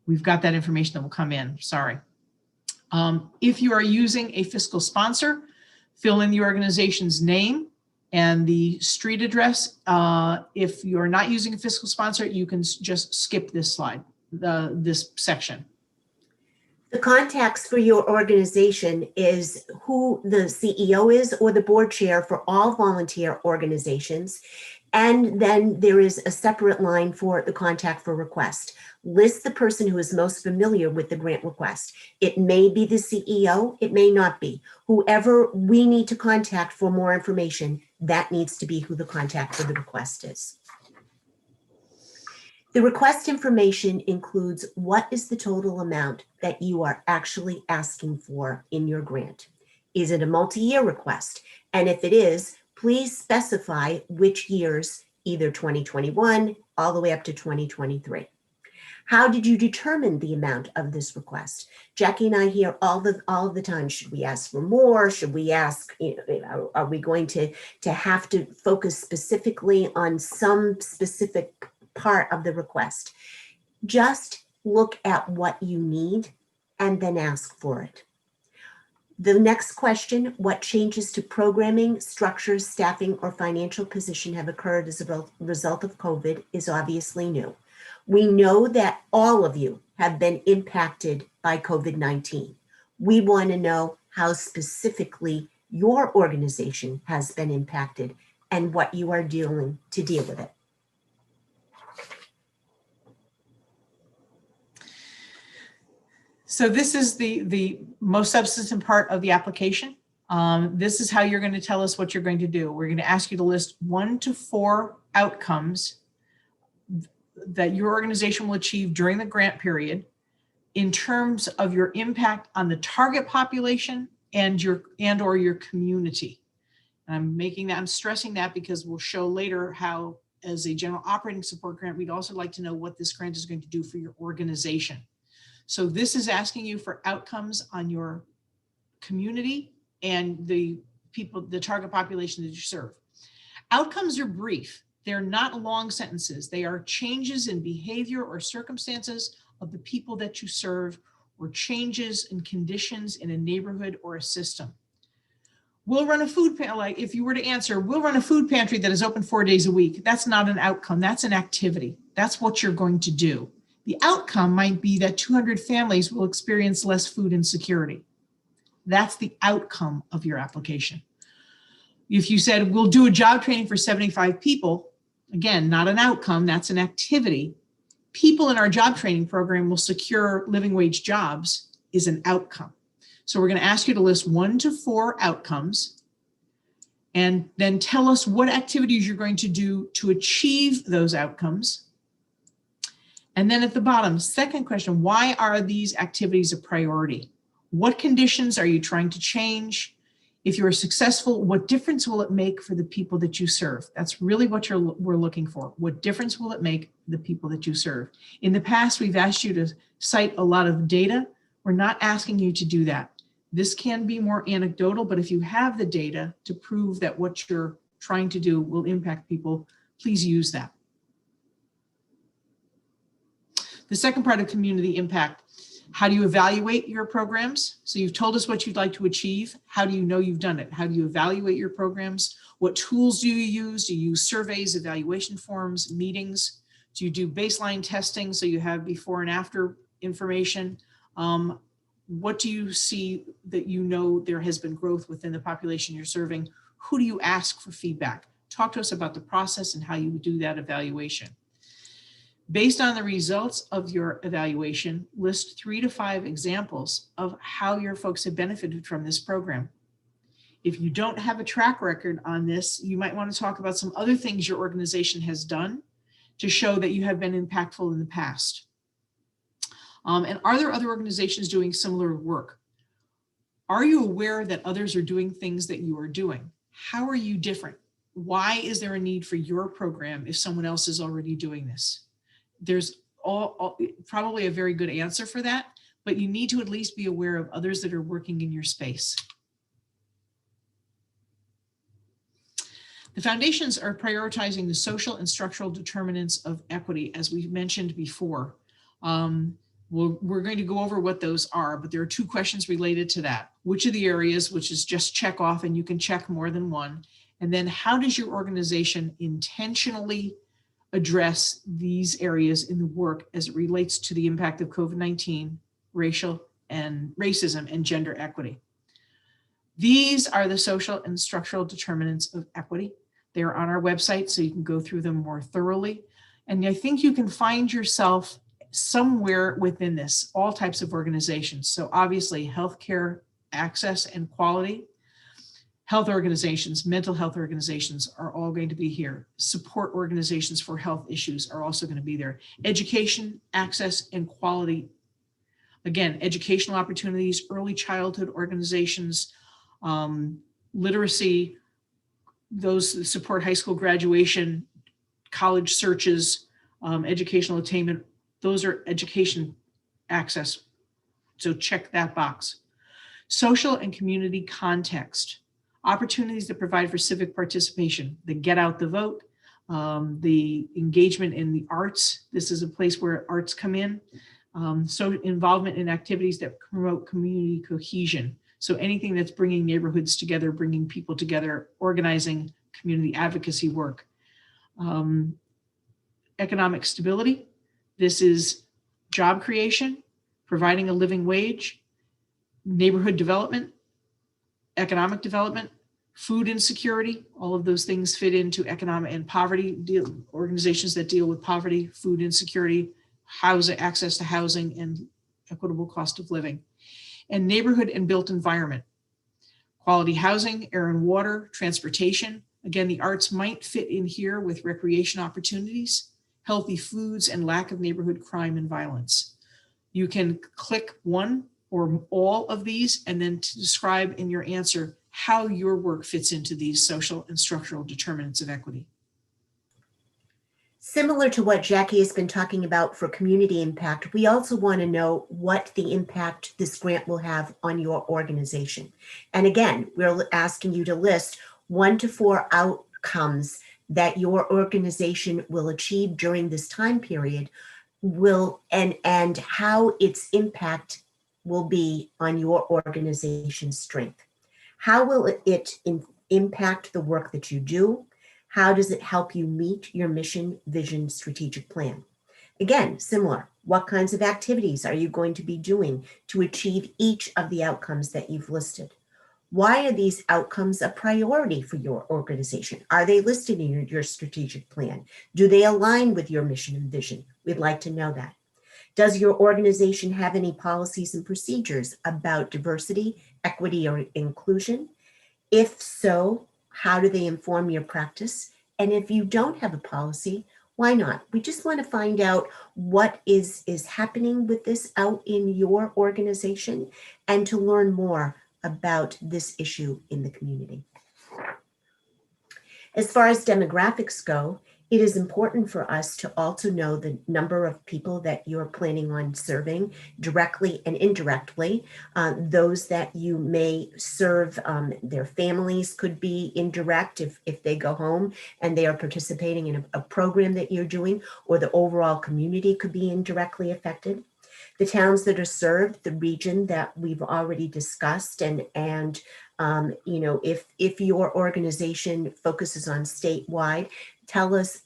[SPEAKER 1] We've got that information that will come in, sorry. If you are using a fiscal sponsor, fill in the organization's name and the street address. If you're not using a fiscal sponsor, you can just skip this slide, this section.
[SPEAKER 2] The contacts for your organization is who the CEO is or the board chair for all volunteer organizations. And then there is a separate line for the contact for request. List the person who is most familiar with the grant request. It may be the CEO, it may not be. Whoever we need to contact for more information, that needs to be who the contact for the request is. The request information includes what is the total amount that you are actually asking for in your grant. Is it a multi-year request? And if it is, please specify which years, either 2021 all the way up to 2023. How did you determine the amount of this request? Jackie and I hear all of the time, should we ask for more? Should we ask, are we going to have to focus specifically on some specific part of the request? Just look at what you need and then ask for it. The next question, what changes to programming, structures, staffing, or financial position have occurred as a result of COVID is obviously new. We know that all of you have been impacted by COVID-19. We want to know how specifically your organization has been impacted and what you are doing to deal with it.
[SPEAKER 1] So this is the most substantive part of the application. This is how you're going to tell us what you're going to do. We're going to ask you to list 1 to 4 outcomes that your organization will achieve during the grant period in terms of your impact on the target population and or your community. And I'm stressing that because we'll show later how, as a general operating support grant, we'd also like to know what this grant is going to do for your organization. So this is asking you for outcomes on your community and the people, the target population that you serve. Outcomes are brief. They're not long sentences. They are changes in behavior or circumstances of the people that you serve, or changes in conditions in a neighborhood or a system. We'll run a food pantry, like if you were to answer, we'll run a food pantry that is open 4 days a week. That's not an outcome, that's an activity. That's what you're going to do. The outcome might be that 200 families will experience less food insecurity. That's the outcome of your application. If you said, we'll do a job training for 75 people, again, not an outcome, that's an activity. People in our job training program will secure living wage jobs is an outcome. So we're going to ask you to list 1 to 4 outcomes and then tell us what activities you're going to do to achieve those outcomes. And then at the bottom, second question, why are these activities a priority? What conditions are you trying to change? If you're successful, what difference will it make for the people that you serve? That's really what we're looking for. What difference will it make for the people that you serve? In the past, we've asked you to cite a lot of data. We're not asking you to do that. This can be more anecdotal, but if you have the data to prove that what you're trying to do will impact people, please use that. The second part of community impact, how do you evaluate your programs? So you've told us what you'd like to achieve. How do you know you've done it? How do you evaluate your programs? What tools do you use? Do you use surveys, evaluation forms, meetings? Do you do baseline testing so you have before and after information? What do you see that you know there has been growth within the population you're serving? Who do you ask for feedback? Talk to us about the process and how you do that evaluation. Based on the results of your evaluation, list 3 to 5 examples of how your folks have benefited from this program. If you don't have a track record on this, you might want to talk about some other things your organization has done to show that you have been impactful in the past. And are there other organizations doing similar work? Are you aware that others are doing things that you are doing? How are you different? Why is there a need for your program if someone else is already doing this? There's probably a very good answer for that, but you need to at least be aware of others that are working in your space. The foundations are prioritizing the social and structural determinants of equity, as we mentioned before. We're going to go over what those are, but there are 2 questions related to that. Which of the areas, which is just check off, and you can check more than one. And then how does your organization intentionally address these areas in the work as it relates to the impact of COVID-19, racism and gender equity? These are the social and structural determinants of equity. They're on our website, so you can go through them more thoroughly. And I think you can find yourself somewhere within this, all types of organizations. So obviously healthcare access and quality, health organizations, mental health organizations are all going to be here. Support organizations for health issues are also going to be there. Education, access, and quality. Again, educational opportunities, early childhood organizations, literacy, those that support high school graduation, college searches, educational attainment. Those are education access. So check that box. Social and community context. Opportunities that provide for civic participation, the get out the vote, the engagement in the arts. This is a place where arts come in. So involvement in activities that promote community cohesion. So anything that's bringing neighborhoods together, bringing people together, organizing community advocacy work. Economic stability, This is job creation, providing a living wage, neighborhood development, economic development, food insecurity. All of those things fit into economic and poverty organizations that deal with poverty, food insecurity, housing, access to housing, and equitable cost of living. And neighborhood and built environment, quality housing, air and water, transportation. Again, the arts might fit in here with recreation opportunities, healthy foods, and lack of neighborhood crime and violence. You can click one or all of these and then to describe in your answer how your work fits into these social and structural determinants of equity.
[SPEAKER 2] Similar to what Jackie has been talking about for community impact, we also want to know what the impact this grant will have on your organization. And again, we're asking you to list 1 to 4 outcomes that your organization will achieve during this time period and how its impact will be on your organization's strength. How will it impact the work that you do? How does it help you meet your mission, vision, strategic plan? Again, similar. What kinds of activities are you going to be doing to achieve each of the outcomes that you've listed? Why are these outcomes a priority for your organization? Are they listed in your strategic plan? Do they align with your mission and vision? We'd like to know that. Does your organization have any policies and procedures about diversity, equity, or inclusion? If so, how do they inform your practice? And if you don't have a policy, why not? We just want to find out what is happening with this out in your organization and to learn more about this issue in the community. As far as demographics go, it is important for us to also know the number of people that you're planning on serving directly and indirectly. Those that you may serve, their families could be indirect if they go home and they are participating in a program that you're doing, or the overall community could be indirectly affected. The towns that are served, the region that we've already discussed, and you know, if your organization focuses on statewide, tell us,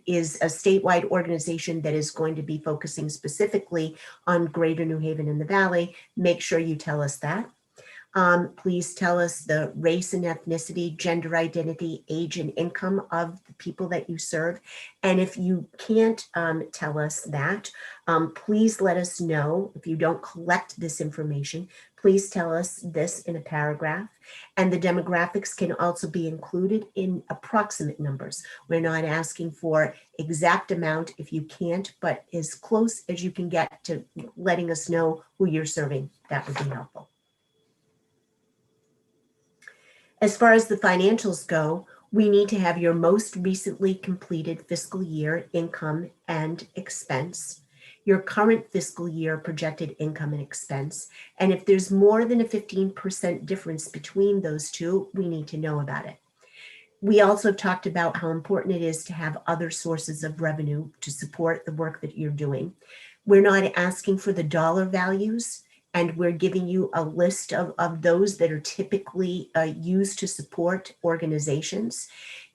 [SPEAKER 2] is a statewide organization that is going to be focusing specifically on Greater New Haven and the Valley, make sure you tell us that. Please tell us the race and ethnicity, gender identity, age and income of the people that you serve. And if you can't tell us that, please let us know. If you don't collect this information, please tell us this in a paragraph. And the demographics can also be included in approximate numbers. We're not asking for exact amount if you can't, but as close as you can get to letting us know who you're serving, that would be helpful. As far as the financials go, we need to have your most recently completed fiscal year income and expense, your current fiscal year projected income and expense, and if there's more than a 15% difference between those two, we need to know about it. We also talked about how important it is to have other sources of revenue to support the work that you're doing. We're not asking for the dollar values, and we're giving you a list of those that are typically used to support organizations.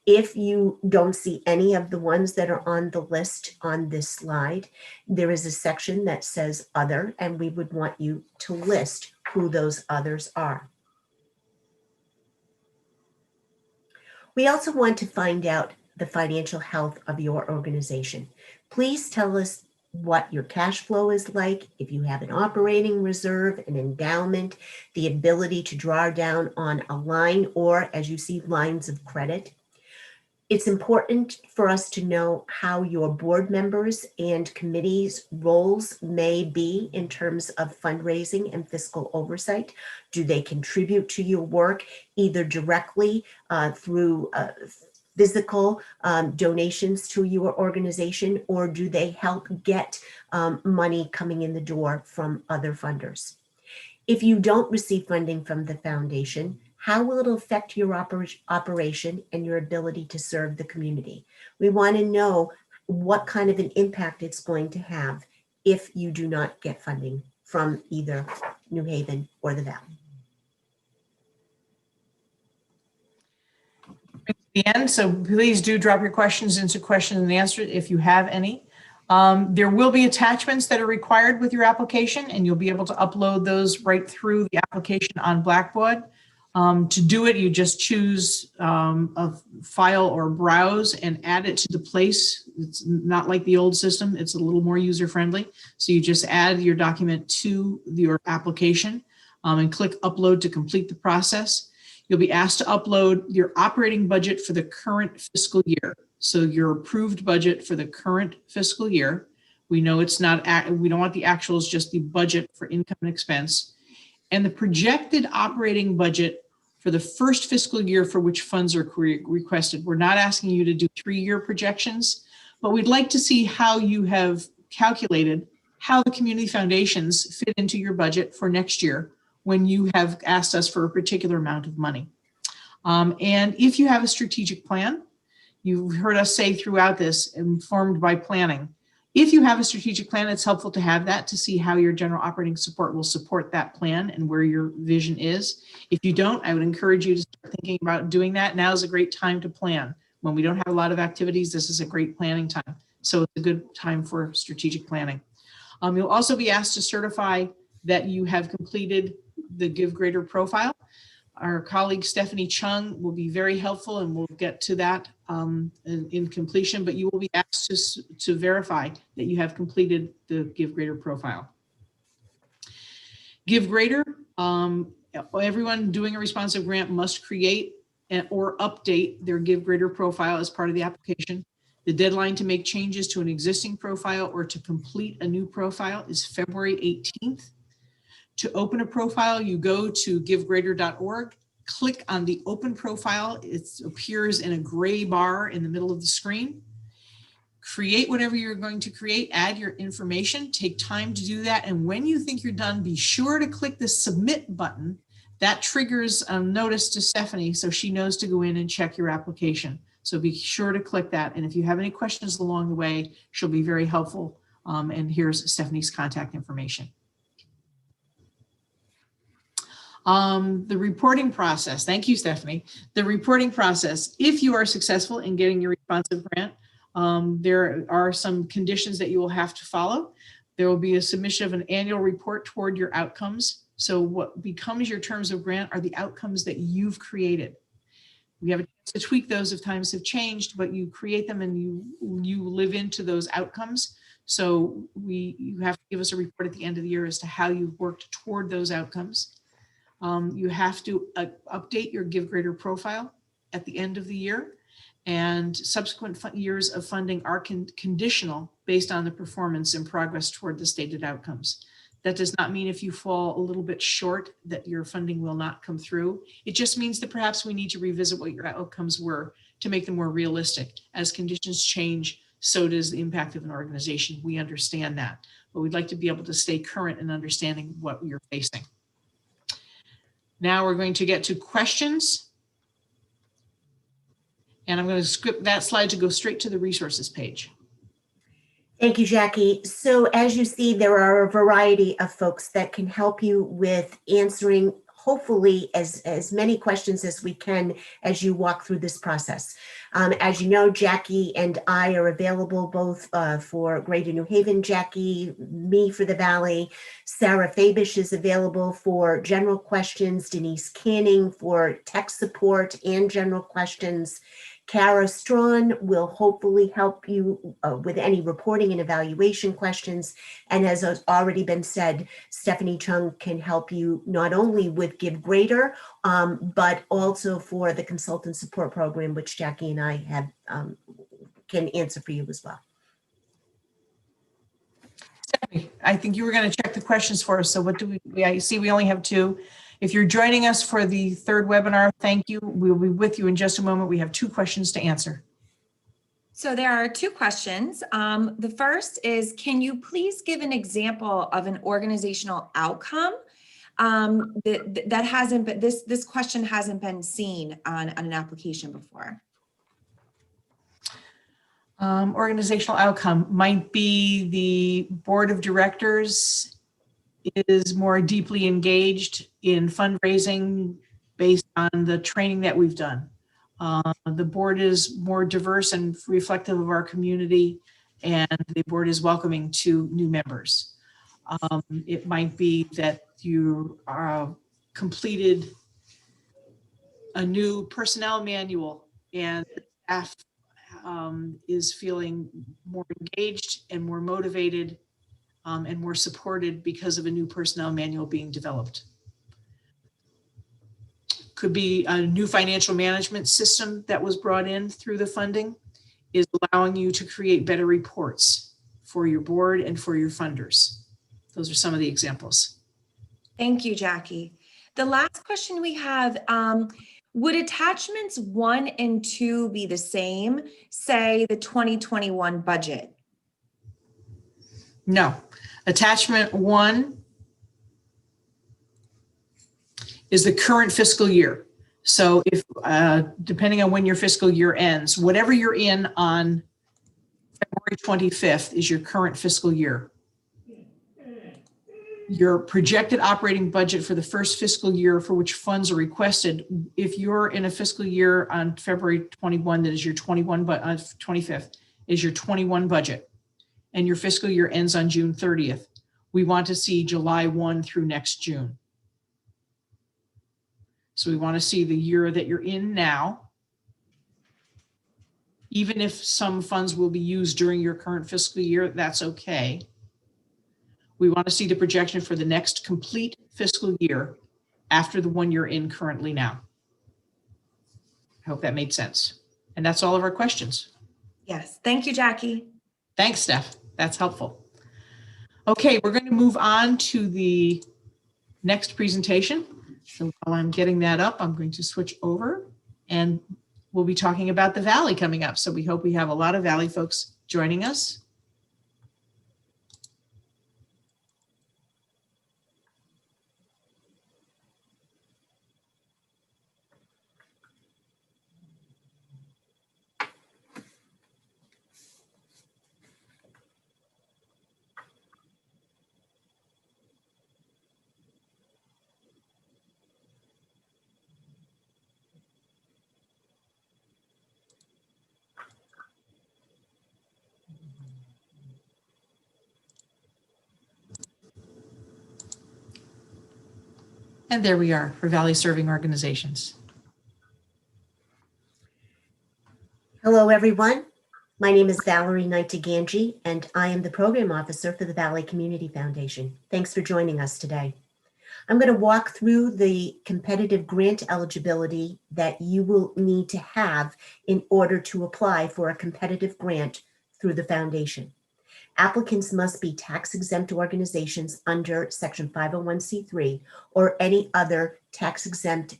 [SPEAKER 2] If you don't see any of the ones that are on the list on this slide, there is a section that says other, and we would want you to list who those others are. We also want to find out the financial health of your organization. Please tell us what your cash flow is like, if you have an operating reserve, an endowment, the ability to draw down on a line, or as you see, lines of credit. It's important for us to know how your board members and committees' roles may be in terms of fundraising and fiscal oversight. Do they contribute to your work either directly through physical donations to your organization, or do they help get money coming in the door from other funders? If you don't receive funding from the foundation, how will it affect your operation and your ability to serve the community? We want to know what kind of an impact it's going to have if you do not get funding from either New Haven or the Valley.
[SPEAKER 1] The end, so please do drop your questions into question and answer if you have any. There will be attachments that are required with your application, and you'll be able to upload those right through the application on Blackboard. To do it, you just choose a file or browse and add it to the place. It's not like the old system. It's a little more user-friendly. So you just add your document to your application and click upload to complete the process. You'll be asked to upload your operating budget for the current fiscal year. So your approved budget for the current fiscal year. We know it's not, we don't want the actuals, just the budget for income and expense. And the projected operating budget for the first fiscal year for which funds are requested. We're not asking you to do 3-year projections, but we'd like to see how you have calculated how the community foundations fit into your budget for next year when you have asked us for a particular amount of money. And if you have a strategic plan, you've heard us say throughout this, informed by planning. If you have a strategic plan, it's helpful to have that to see how your general operating support will support that plan and where your vision is. If you don't, I would encourage you to start thinking about doing that. Now is a great time to plan. When we don't have a lot of activities, this is a great planning time. So it's a good time for strategic planning. You'll also be asked to certify that you have completed the Give Greater profile. Our colleague Stephanie Chung will be very helpful, and we'll get to that in completion, but you will be asked to verify that you have completed the Give Greater profile. Give Greater, everyone doing a responsive grant must create or update their Give Greater profile as part of the application. The deadline to make changes to an existing profile or to complete a new profile is February 18th. To open a profile, you go to givegreater.org, click on the open profile. It appears in a gray bar in the middle of the screen. Create whatever you're going to create, add your information, take time to do that. And when you think you're done, be sure to click the submit button. That triggers a notice to Stephanie so she knows to go in and check your application. So be sure to click that. And if you have any questions along the way, she'll be very helpful. And here's Stephanie's contact information. The reporting process. Thank you, Stephanie. The reporting process. If you are successful in getting your responsive grant, there are some conditions that you will have to follow. There will be a submission of an annual report toward your outcomes. So what becomes your terms of grant are the outcomes that you've created. We have a chance to tweak those if times have changed, but you create them and you live into those outcomes. So you have to give us a report at the end of the year as to how you've worked toward those outcomes. You have to update your Give Greater profile at the end of the year, and subsequent years of funding are conditional based on the performance and progress toward the stated outcomes. That does not mean if you fall a little bit short that your funding will not come through. It just means that perhaps we need to revisit what your outcomes were to make them more realistic. As conditions change, so does the impact of an organization. We understand that, but we'd like to be able to stay current in understanding what you're facing. Now we're going to get to questions. And I'm going to script that slide to go straight to the resources page.
[SPEAKER 2] Thank you, Jackie. So as you see, there are a variety of folks that can help you with answering, hopefully, as many questions as we can as you walk through this process. As you know, Jackie and I are available both for Greater New Haven, Jackie, me for the Valley. Sarah Fabish is available for general questions, Denise Canning for tech support and general questions. Kara Strawn will hopefully help you with any reporting and evaluation questions. And as has already been said, Stephanie Chung can help you not only with Give Greater, but also for the consultant support program, which Jackie and I have can answer for you as well.
[SPEAKER 1] Stephanie, I think you were going to check the questions for us. So what do we I see we only have 2. If you're joining us for the 3rd webinar, thank you. We'll be with you in just a moment. We have 2 questions to answer.
[SPEAKER 3] So there are 2 questions. The first is, can you please give an example of an organizational outcome that hasn't been, this question hasn't been seen on an application before?
[SPEAKER 1] Organizational outcome might be the board of directors is more deeply engaged in fundraising based on the training that we've done. The board is more diverse and reflective of our community and the board is welcoming 2 new members. It might be that you completed a new personnel manual and staff is feeling more engaged and more motivated and more supported because of a new personnel manual being developed. Could be a new financial management system that was brought in through the funding is allowing you to create better reports for your board and for your funders. Those are some of the examples.
[SPEAKER 3] Thank you, Jackie. The last question we have, would attachments 1 and 2 be the same, say the 2021 budget?
[SPEAKER 1] No. Attachment 1 is the current fiscal year. So if, depending on when your fiscal year ends, whatever you're in on February 25th is your current fiscal year. Your projected operating budget for the first fiscal year for which funds are requested, if you're in a fiscal year on February 21, that is your 21, but on 25th is your 21 budget, and your fiscal year ends on June 30th. We want to see July 1 through next June. So we want to see the year that you're in now, even if some funds will be used during your current fiscal year, that's okay. We want to see the projection for the next complete fiscal year after the one you're in currently now. I hope that made sense. And that's all of our questions.
[SPEAKER 3] Yes, thank you, Jackie.
[SPEAKER 1] Thanks, Steph. That's helpful. Okay, we're going to move on to the next presentation. So while I'm getting that up, I'm going to switch over and we'll be talking about the Valley coming up. So we hope we have a lot of Valley folks joining us. And there we are for Valley Serving Organizations.
[SPEAKER 2] Hello, everyone. My name is Valerie Knight-Ganji, and I am the Program Officer for the Valley Community Foundation. Thanks for joining us today. I'm going to walk through the competitive grant eligibility that you will need to have in order to apply for a competitive grant through the foundation. Applicants must be tax-exempt organizations under Section 501c3 or any other tax-exempt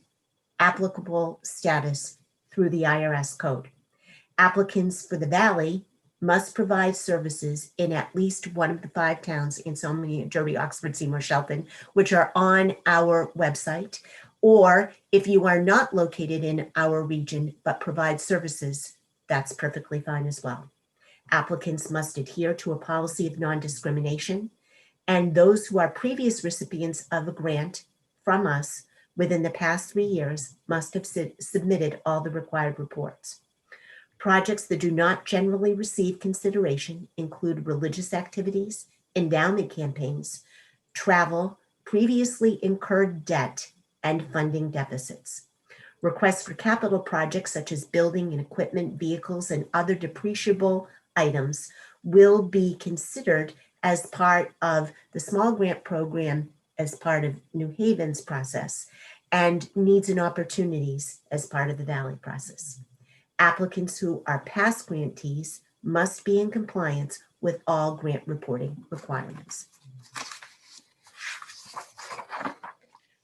[SPEAKER 2] applicable status through the IRS code. Applicants for the Valley must provide services in at least one of the 5 towns in Salem, Derby, Oxford, Seymour, Shelton, which are on our website. Or if you are not located in our region but provide services, that's perfectly fine as well. Applicants must adhere to a policy of non-discrimination, and those who are previous recipients of a grant from us within the past 3 years must have submitted all the required reports. Projects that do not generally receive consideration include religious activities, endowment campaigns, travel, previously incurred debt, and funding deficits. Requests for capital projects such as building and equipment, vehicles, and other depreciable items will be considered as part of the small grant program as part of New Haven's process and needs and opportunities as part of the Valley process. Applicants who are past grantees must be in compliance with all grant reporting requirements.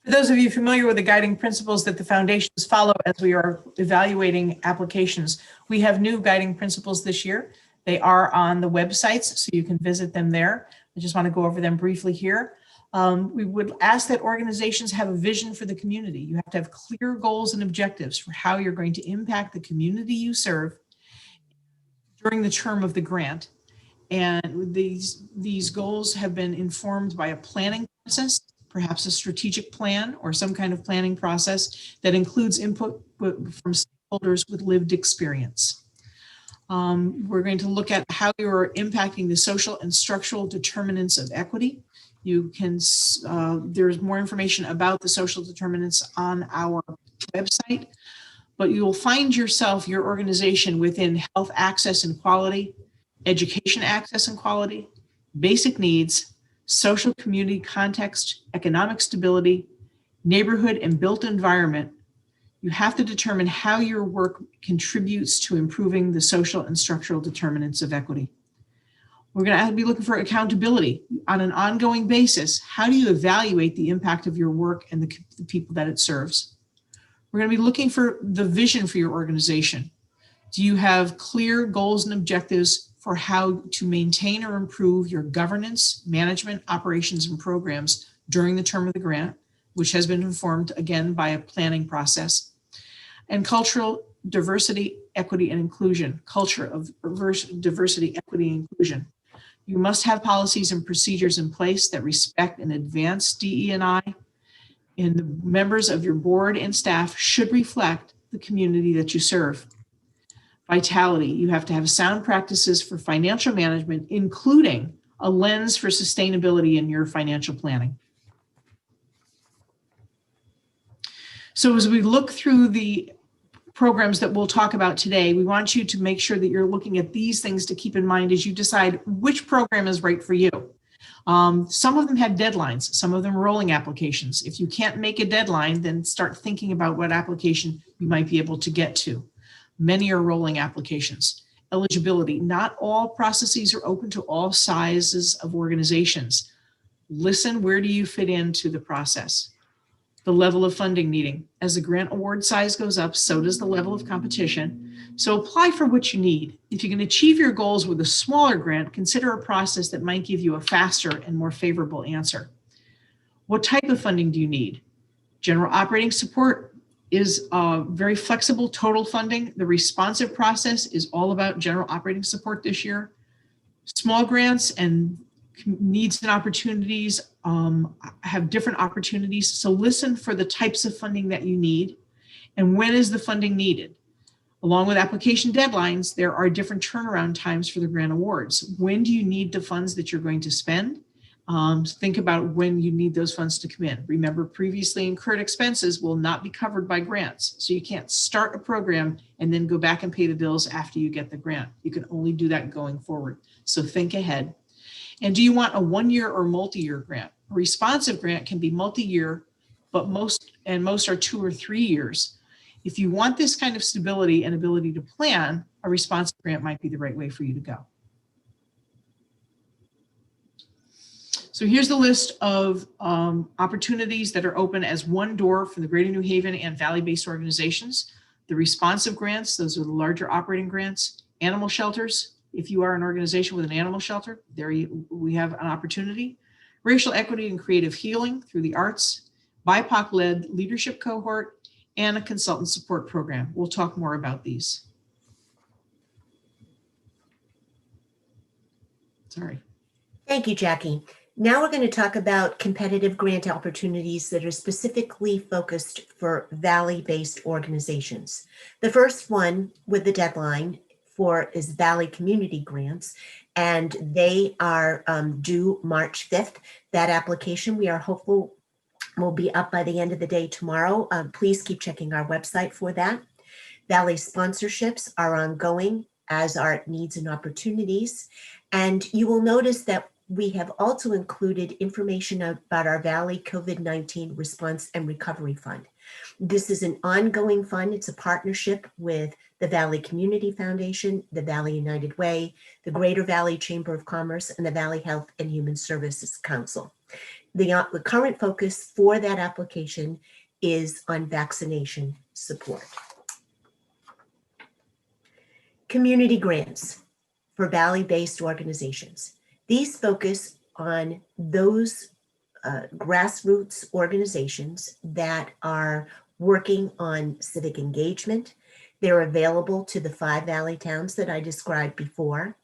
[SPEAKER 1] For those of you familiar with the guiding principles that the foundations follow as we are evaluating applications, we have new guiding principles this year. They are on the websites, so you can visit them there. I just want to go over them briefly here. We would ask that organizations have a vision for the community. You have to have clear goals and objectives for how you're going to impact the community you serve during the term of the grant. And these goals have been informed by a planning process, perhaps a strategic plan or some kind of planning process that includes input from stakeholders with lived experience. We're going to look at how you're impacting the social and structural determinants of equity. You can, there's more information about the social determinants on our website, but you will find yourself, your organization, within health access and quality, education access and quality, basic needs, social community context, economic stability, neighborhood and built environment. You have to determine how your work contributes to improving the social and structural determinants of equity. We're going to be looking for accountability on an ongoing basis. How do you evaluate the impact of your work and the people that it serves? We're going to be looking for the vision for your organization. Do you have clear goals and objectives for how to maintain or improve your governance, management, operations, and programs during the term of the grant, which has been informed again by a planning process? And cultural diversity, equity, and inclusion, culture of diversity, equity, and inclusion. You must have policies and procedures in place that respect and advance DE&I, and the members of your board and staff should reflect the community that you serve. Vitality, you have to have sound practices for financial management, including a lens for sustainability in your financial planning. So as we look through the programs that we'll talk about today, we want you to make sure that you're looking at these things to keep in mind as you decide which program is right for you. Some of them have deadlines, some of them are rolling applications. If you can't make a deadline, then start thinking about what application you might be able to get to. Many are rolling applications. Eligibility, not all processes are open to all sizes of organizations. Listen, where do you fit into the process? The level of funding needing. As the grant award size goes up, so does the level of competition. So apply for what you need. If you can achieve your goals with a smaller grant, consider a process that might give you a faster and more favorable answer. What type of funding do you need? General operating support is very flexible total funding. The responsive process is all about general operating support this year. Small grants and needs and opportunities have different opportunities. So listen for the types of funding that you need and when is the funding needed. Along with application deadlines, there are different turnaround times for the grant awards. When do you need the funds that you're going to spend? Think about when you need those funds to come in. Remember, previously incurred expenses will not be covered by grants. So you can't start a program and then go back and pay the bills after you get the grant. You can only do that going forward. So think ahead. And do you want a one-year or multi-year grant? A responsive grant can be multi-year, but most are 2 or 3 years. If you want this kind of stability and ability to plan, a responsive grant might be the right way for you to go. So here's the list of opportunities that are open as one door for the Greater New Haven and Valley-based organizations. The responsive grants, those are the larger operating grants. Animal shelters, if you are an organization with an animal shelter, there we have an opportunity. Racial equity and creative healing through the arts, BIPOC-led leadership cohort, and a consultant support program. We'll talk more about these. Sorry.
[SPEAKER 2] Thank you, Jackie. Now we're going to talk about competitive grant opportunities that are specifically focused for Valley-based organizations. The first one with the deadline is Valley Community Grants, and they are due March 5th. That application, we are hopeful, will be up by the end of the day tomorrow. Please keep checking our website for that. Valley sponsorships are ongoing, as are needs and opportunities. And you will notice that we have also included information about our Valley COVID-19 Response and Recovery Fund. This is an ongoing fund. It's a partnership with the Valley Community Foundation, the Valley United Way, the Greater Valley Chamber of Commerce, and the Valley Health and Human Services Council. The current focus for that application is on vaccination support. Community grants for Valley-based organizations. These focus on those grassroots organizations that are working on civic engagement. They're available to the 5 Valley towns that I described before,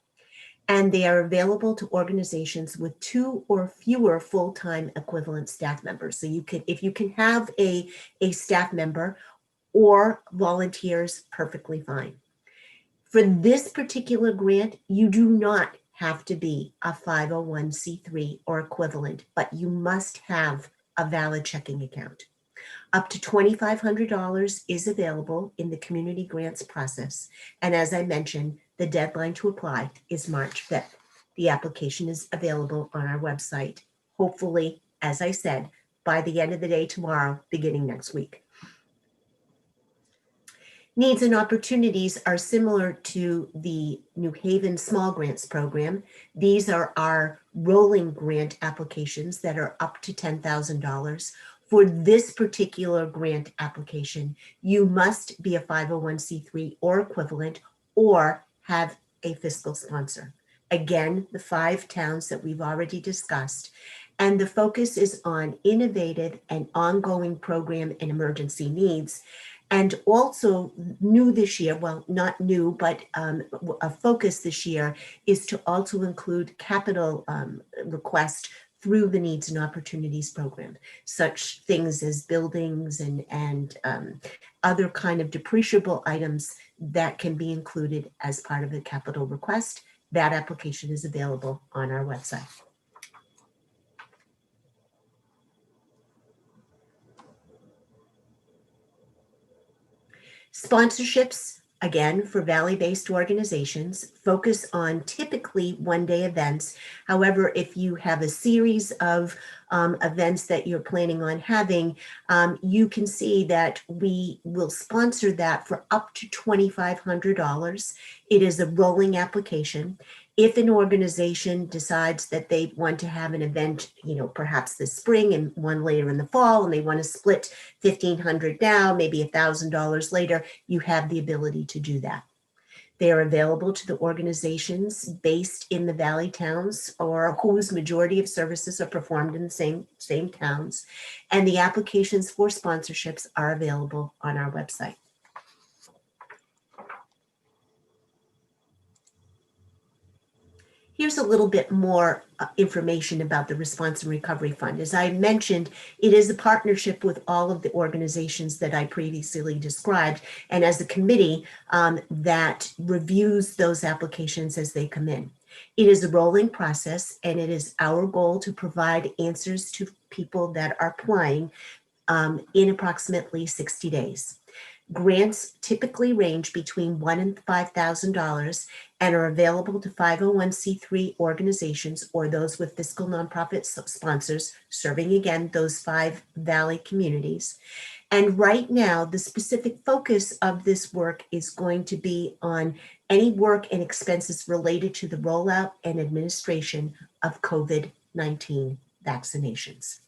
[SPEAKER 2] and they are available to organizations with 2 or fewer full-time equivalent staff members. So if you can have a staff member or volunteers, perfectly fine. For this particular grant, you do not have to be a 501c3 or equivalent, but you must have a valid checking account. Up to $2,500 is available in the community grants process. And as I mentioned, the deadline to apply is March 5th. The application is available on our website, hopefully, as I said, by the end of the day tomorrow, beginning next week. Needs and opportunities are similar to the New Haven Small Grants Program. These are our rolling grant applications that are up to $10,000. For this particular grant application, you must be a 501c3 or equivalent or have a fiscal sponsor. Again, the 5 towns that we've already discussed. And the focus is on innovative and ongoing program and emergency needs. And also new this year, well, not new, but a focus this year is to also include capital request through the Needs and Opportunities Program, such things as buildings and other kind of depreciable items that can be included as part of the capital request. That application is available on our website. Sponsorships, again, for Valley-based organizations, focus on typically one-day events. However, if you have a series of events that you're planning on having, you can see that we will sponsor that for up to $2,500. It is a rolling application. If an organization decides that they want to have an event, perhaps this spring and one later in the fall, and they want to split $1,500 now, maybe $1,000 later, you have the ability to do that. They are available to the organizations based in the Valley towns or whose majority of services are performed in the same towns. And the applications for sponsorships are available on our website. Here's a little bit more information about the Response and Recovery Fund. As I mentioned, it is a partnership with all of the organizations that I previously described, and as a committee that reviews those applications as they come in. It is a rolling process, and it is our goal to provide answers to people that are applying in approximately 60 days. Grants typically range between $1,000 and $5,000 and are available to 501c3 organizations or those with fiscal nonprofit sponsors, serving again those 5 Valley communities. And right now, the specific focus of this work is going to be on any work and expenses related to the rollout and administration of COVID-19 vaccinations.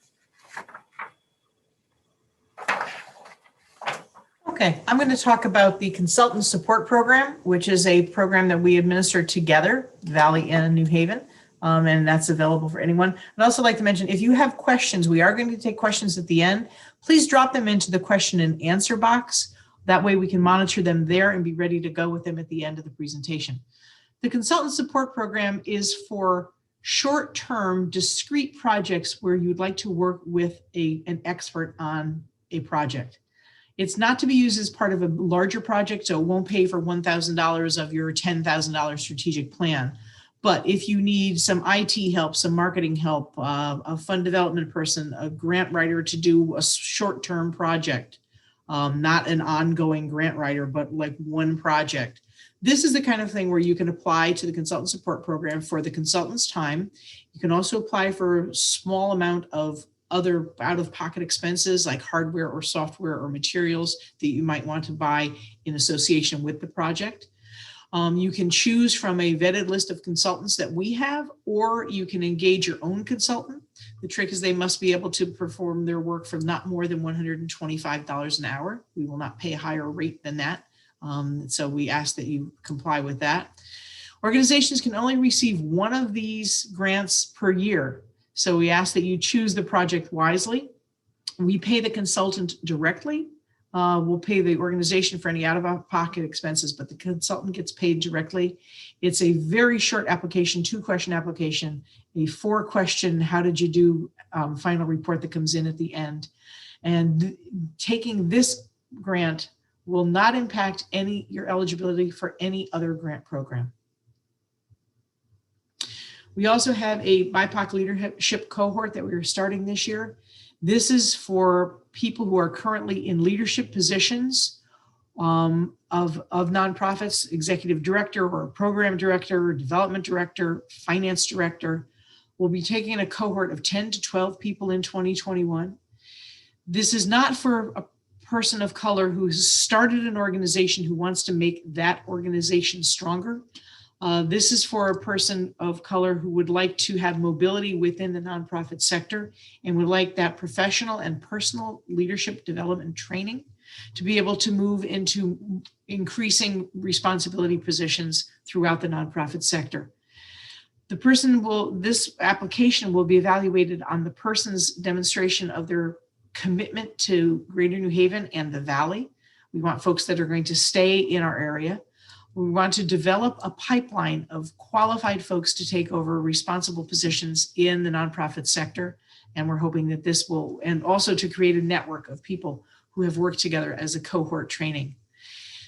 [SPEAKER 1] Okay, I'm going to talk about the Consultant Support Program, which is a program that we administer together, Valley and New Haven, and that's available for anyone. I'd also like to mention, if you have questions, we are going to take questions at the end. Please drop them into the question and answer box. That way we can monitor them there and be ready to go with them at the end of the presentation. The Consultant Support Program is for short-term, discrete projects where you'd like to work with an expert on a project. It's not to be used as part of a larger project, so it won't pay for $1,000 of your $10,000 strategic plan. But if you need some IT help, some marketing help, a fund development person, a grant writer to do a short-term project, not an ongoing grant writer, but like one project. This is the kind of thing where you can apply to the Consultant Support Program for the consultant's time. You can also apply for a small amount of other out-of-pocket expenses like hardware or software or materials that you might want to buy in association with the project. You can choose from a vetted list of consultants that we have, or you can engage your own consultant. The trick is they must be able to perform their work for not more than $125 an hour. We will not pay a higher rate than that. So we ask that you comply with that. Organizations can only receive one of these grants per year. So we ask that you choose the project wisely. We pay the consultant directly. We'll pay the organization for any out-of-pocket expenses, but the consultant gets paid directly. It's a very short application, 2-question application, a 4-question, how did you do final report that comes in at the end. And taking this grant will not impact your eligibility for any other grant program. We also have a BIPOC leadership cohort that we are starting this year. This is for people who are currently in leadership positions of nonprofits, executive director or program director, development director, finance director. We'll be taking a cohort of 10 to 12 people in 2021. This is not for a person of color who has started an organization who wants to make that organization stronger. This is for a person of color who would like to have mobility within the nonprofit sector and would like that professional and personal leadership development training to be able to move into increasing responsibility positions throughout the nonprofit sector. This application will be evaluated on the person's demonstration of their commitment to Greater New Haven and the Valley. We want folks that are going to stay in our area. We want to develop a pipeline of qualified folks to take over responsible positions in the nonprofit sector. And we're hoping that this will, and also to create a network of people who have worked together as a cohort training.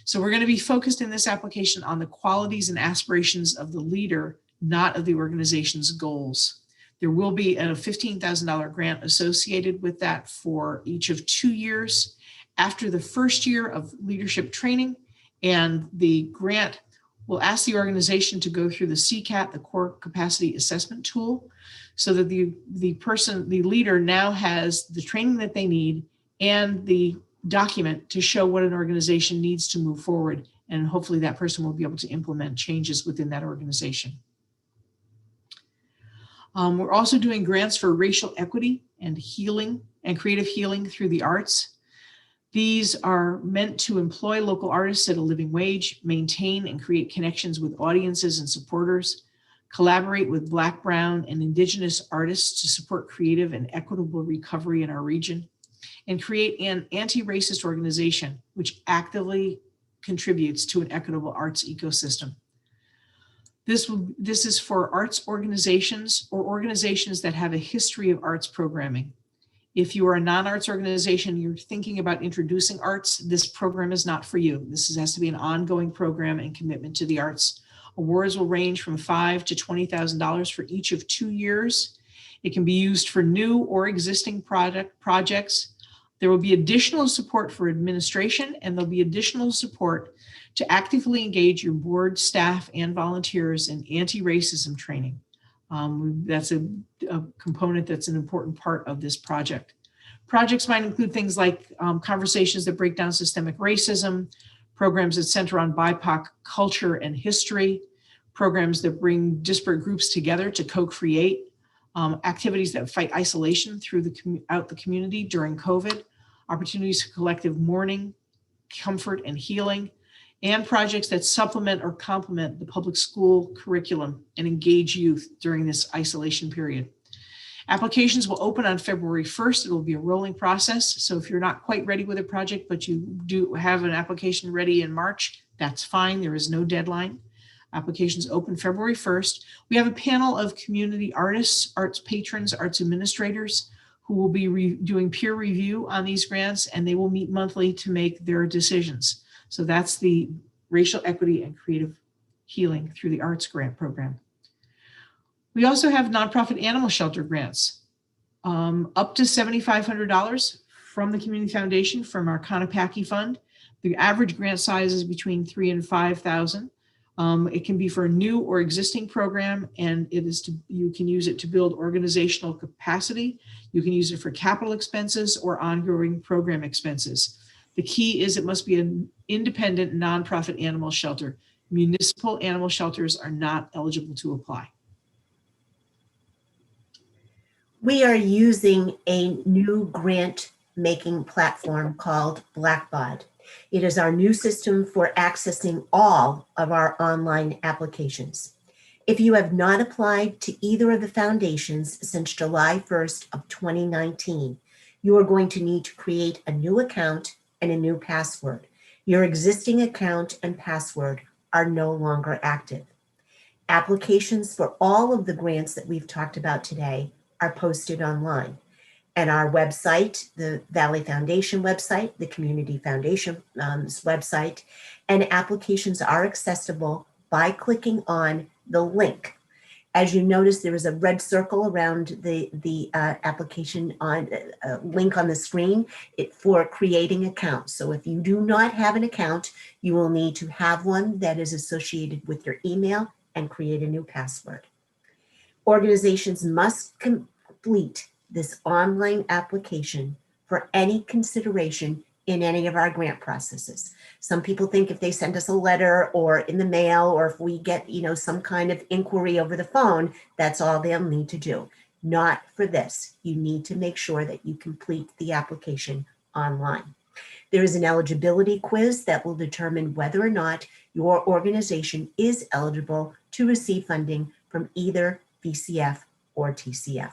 [SPEAKER 1] So we're going to be focused in this application on the qualities and aspirations of the leader, not of the organization's goals. There will be a $15,000 grant associated with that for each of 2 years. After the first year of leadership training, and the grant will ask the organization to go through the CCAT, the Core Capacity Assessment Tool, so that the leader now has the training that they need and the document to show what an organization needs to move forward. And hopefully that person will be able to implement changes within that organization. We're also doing grants for racial equity and healing and creative healing through the arts. These are meant to employ local artists at a living wage, maintain and create connections with audiences and supporters, collaborate with Black, Brown, and Indigenous artists to support creative and equitable recovery in our region, and create an anti-racist organization which actively contributes to an equitable arts ecosystem. This is for arts organizations or organizations that have a history of arts programming. If you are a non-arts organization, you're thinking about introducing arts, this program is not for you. This has to be an ongoing program and commitment to the arts. Awards will range from $5,000 to $20,000 for each of 2 years. It can be used for new or existing projects. There will be additional support for administration, and there'll be additional support to actively engage your board, staff, and volunteers in anti-racism training. That's a component that's an important part of this project. Projects might include things like conversations that break down systemic racism, programs that center on BIPOC culture and history, programs that bring disparate groups together to co-create, activities that fight isolation throughout the community during COVID, opportunities for collective mourning, comfort, and healing, and projects that supplement or complement the public school curriculum and engage youth during this isolation period. Applications will open on February 1st. It will be a rolling process. So if you're not quite ready with a project, but you do have an application ready in March, that's fine. There is no deadline. Applications open February 1st. We have a panel of community artists, arts patrons, arts administrators who will be doing peer review on these grants, and they will meet monthly to make their decisions. So that's the Racial Equity and Creative Healing through the Arts Grant Program. We also have nonprofit animal shelter grants, up to $7,500 from the Community Foundation from our Conapackey Fund. The average grant size is between $3,000 and $5,000. It can be for a new or existing program, and you can use it to build organizational capacity. You can use it for capital expenses or ongoing program expenses. The key is it must be an independent nonprofit animal shelter. Municipal animal shelters are not eligible to apply.
[SPEAKER 2] We are using a new grant making platform called Blackbaud. It is our new system for accessing all of our online applications. If you have not applied to either of the foundations since July 1st of 2019, you are going to need to create a new account and a new password. Your existing account and password are no longer active. Applications for all of the grants that we've talked about today are posted online. And our website, the Valley Foundation website, the Community Foundation's website, and applications are accessible by clicking on the link. As you notice, there is a red circle around the application on link on the screen for creating accounts. So if you do not have an account, you will need to have one that is associated with your email and create a new password. Organizations must complete this online application for any consideration in any of our grant processes. Some people think if they send us a letter or in the mail, or if we get, some kind of inquiry over the phone, that's all they'll need to do. Not for this. You need to make sure that you complete the application online. There is an eligibility quiz that will determine whether or not your organization is eligible to receive funding from either VCF or TCF.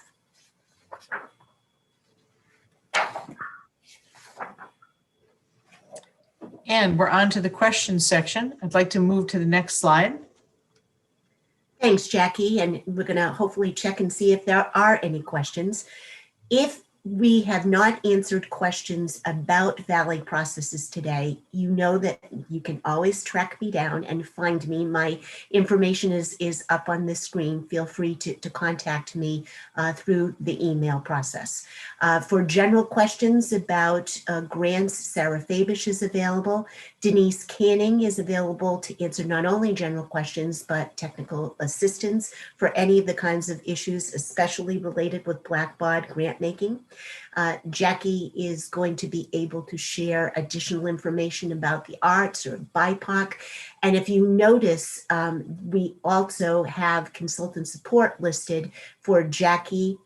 [SPEAKER 1] And we're on to the questions section. I'd like to move to the next slide.
[SPEAKER 2] Thanks, Jackie. And we're going to hopefully check and see if there are any questions. If we have not answered questions about Valley processes today, you know that you can always track me down and find me. My information is up on the screen. Feel free to contact me through the email process. For general questions about grants, Sarah Fabish is available. Denise Canning is available to answer not only general questions, but technical assistance for any of the kinds of issues, especially related with Blackbaud grant making. Jackie is going to be able to share additional information about the arts or BIPOC. And if you notice, we also have consultant support listed for Jackie,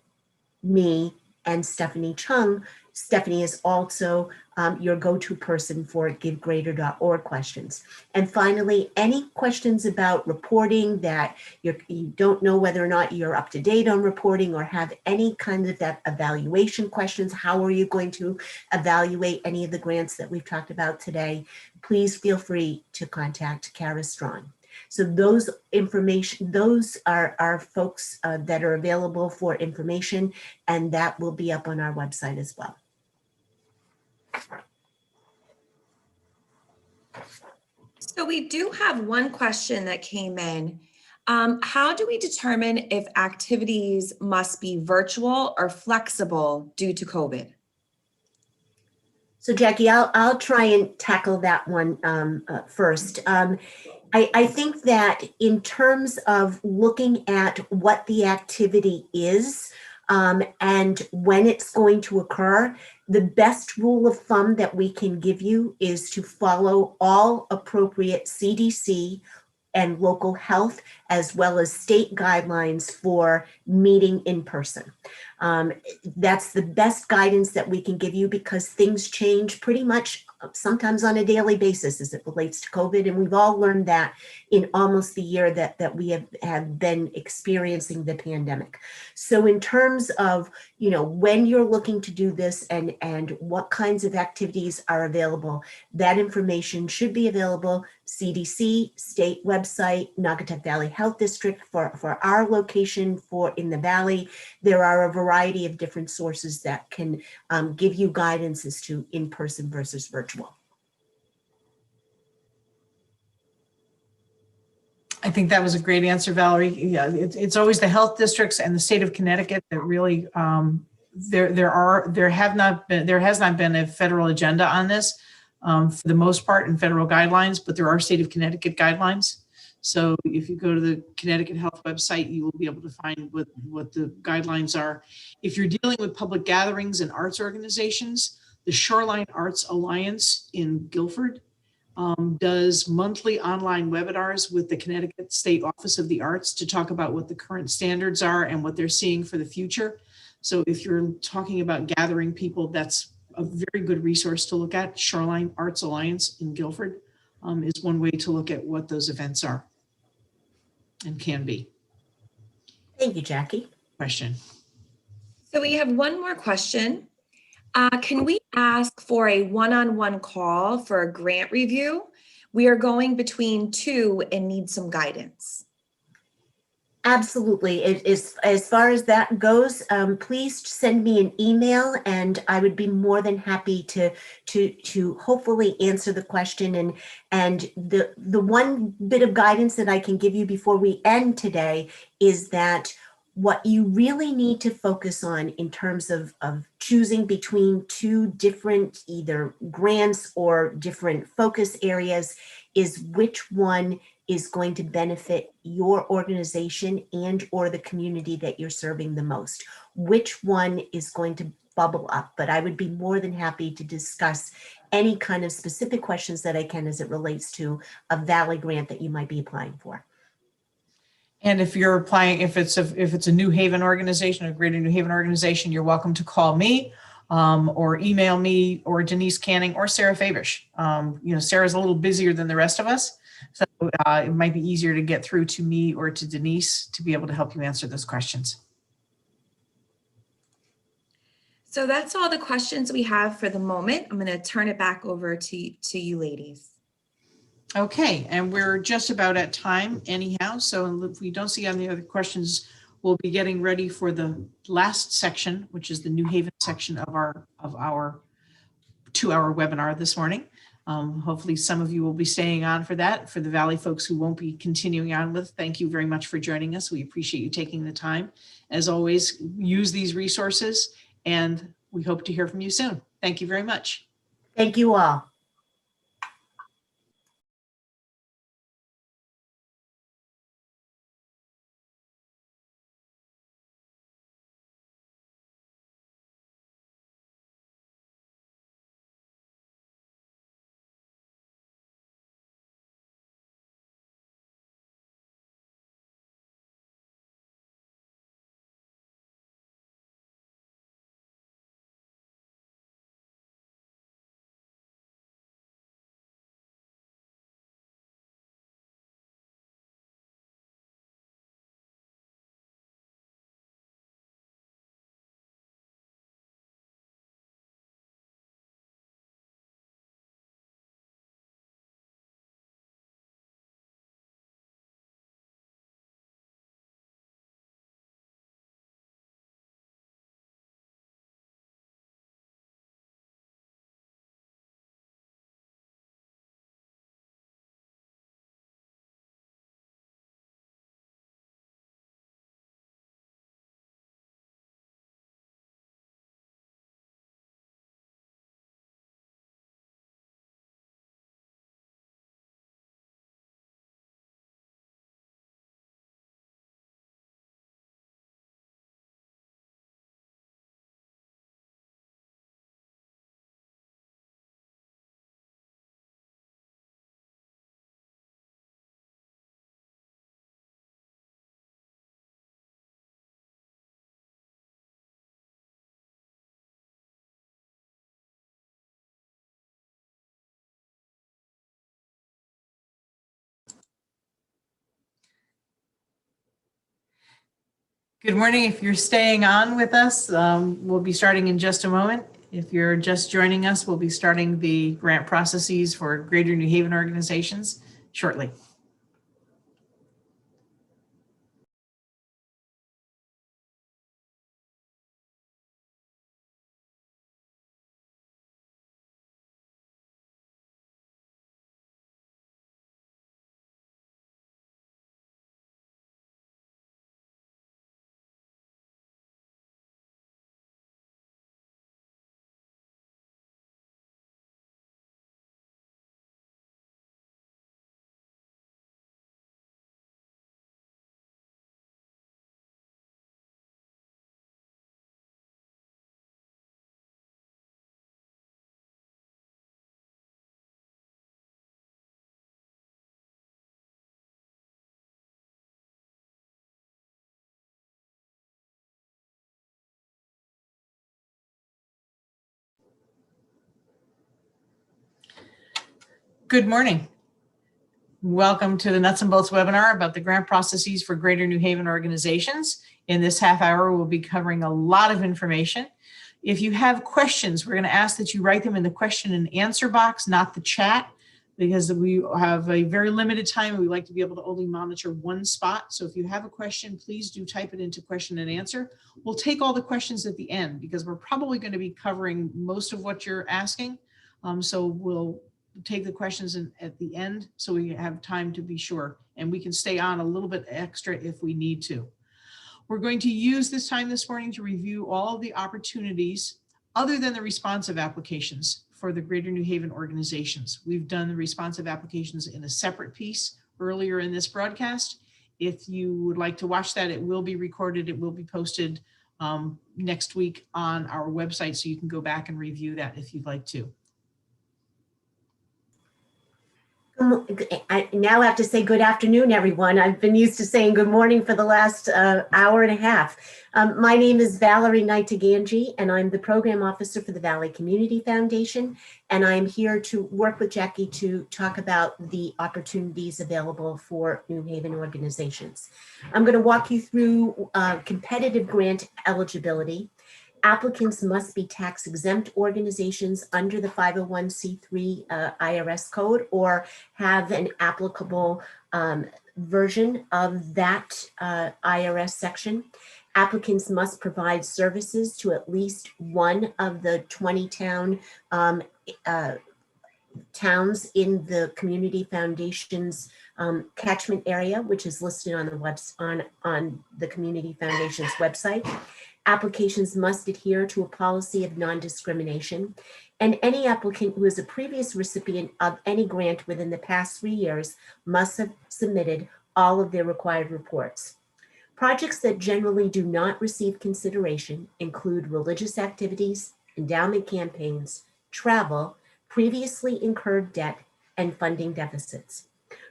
[SPEAKER 2] me, and Stephanie Chung. Stephanie is also your go-to person for givegreater.org questions. And finally, any questions about reporting that you don't know whether or not you're up to date on reporting, or have any kind of that evaluation questions, how are you going to evaluate any of the grants that we've talked about today, please feel free to contact Kara Strawn. So those are folks that are available for information, and that will be up on our website as well.
[SPEAKER 3] So we do have one question that came in. How do we determine if activities must be virtual or flexible due to COVID?
[SPEAKER 2] So Jackie, I'll try and tackle that one first. I think that in terms of looking at what the activity is and when it's going to occur, the best rule of thumb that we can give you is to follow all appropriate CDC and local health, as well as state guidelines for meeting in person. That's the best guidance that we can give you, because things change pretty much sometimes on a daily basis as it relates to COVID. And we've all learned that in almost the year that we have been experiencing the pandemic. So in terms of, when you're looking to do this and what kinds of activities are available, that information should be available. CDC, state website, Naugatuck Valley Health District for our location in the Valley. There are a variety of different sources that can give you guidance as to in-person versus virtual.
[SPEAKER 1] I think that was a great answer, Valerie. Yeah, it's always the health districts and the state of Connecticut that really there has not been a federal agenda on this for the most part in federal guidelines, but there are state of Connecticut guidelines. So if you go to the Connecticut Health website, you will be able to find what the guidelines are. If you're dealing with public gatherings and arts organizations, the Shoreline Arts Alliance in Guilford does monthly online webinars with the Connecticut State Office of the Arts to talk about what the current standards are and what they're seeing for the future. So if you're talking about gathering people, that's a very good resource to look at. Shoreline Arts Alliance in Guilford is one way to look at what those events are and can be.
[SPEAKER 2] Thank you, Jackie.
[SPEAKER 1] Question.
[SPEAKER 3] So we have one more question. Can we ask for a one-on-one call for a grant review? We are going between two and need some guidance.
[SPEAKER 2] Absolutely. It is, as far as that goes, please send me an email and I would be more than happy to hopefully answer the question. And the one bit of guidance that I can give you before we end today is that what you really need to focus on in terms of choosing between two different either grants or different focus areas is which one is going to benefit your organization and or the community that you're serving the most. Which one is going to bubble up? But I would be more than happy to discuss any kind of specific questions that I can as it relates to a Valley grant that you might be applying for.
[SPEAKER 1] And if you're applying, if it's a New Haven organization, a Greater New Haven organization, you're welcome to call me or email me or Denise Canning or Sarah Fabish. Sarah's a little busier than the rest of us. So it might be easier to get through to me or to Denise to be able to help you answer those questions.
[SPEAKER 3] So that's all the questions we have for the moment. I'm going to turn it back over to you ladies.
[SPEAKER 1] Okay, and we're just about at time anyhow. So if we don't see any other questions, we'll be getting ready for the last section, which is the New Haven section of our 2-hour webinar this morning. Hopefully some of you will be staying on for that. For the Valley folks who won't be continuing on with, thank you very much for joining us. We appreciate you taking the time. As always, use these resources and we hope to hear from you soon. Thank you very much.
[SPEAKER 2] Thank you all.
[SPEAKER 1] Good morning. If you're staying on with us, we'll be starting in just a moment. If you're just joining us, we'll be starting the grant processes for Greater New Haven organizations shortly. Good morning. Welcome to the Nuts and Bolts webinar about the grant processes for Greater New Haven organizations. In this half hour, we'll be covering a lot of information. If you have questions, we're going to ask that you write them in the question and answer box, not the chat. because we have a very limited time and we like to be able to only monitor one spot. So if you have a question, please do type it into question and answer. We'll take all the questions at the end because we're probably going to be covering most of what you're asking. So we'll take the questions at the end so we have time to be sure, and we can stay on a little bit extra if we need to. We're going to use this time this morning to review all of the opportunities other than the responsive applications for the Greater New Haven organizations. We've done the responsive applications in a separate piece earlier in this broadcast. If you would like to watch that, it will be recorded. It will be posted next week on our website, so you can go back and review that if you'd like to.
[SPEAKER 2] I now have to say good afternoon, everyone. I've been used to saying good morning for the last hour and a half. My name is Valerie Knight-Ganji, and I'm the program officer for the Valley Community Foundation. And I'm here to work with Jackie to talk about the opportunities available for New Haven organizations. I'm going to walk you through competitive grant eligibility. Applicants must be tax-exempt organizations under the 501c3 IRS code or have an applicable version of that IRS section. Applicants must provide services to at least one of the 20 towns in the Community Foundation's catchment area, which is listed on the Community Foundation's website. Applications must adhere to a policy of non-discrimination, and any applicant who is a previous recipient of any grant within the past 3 years must have submitted all of their required reports. Projects that generally do not receive consideration include religious activities, endowment campaigns, travel, previously incurred debt, and funding deficits.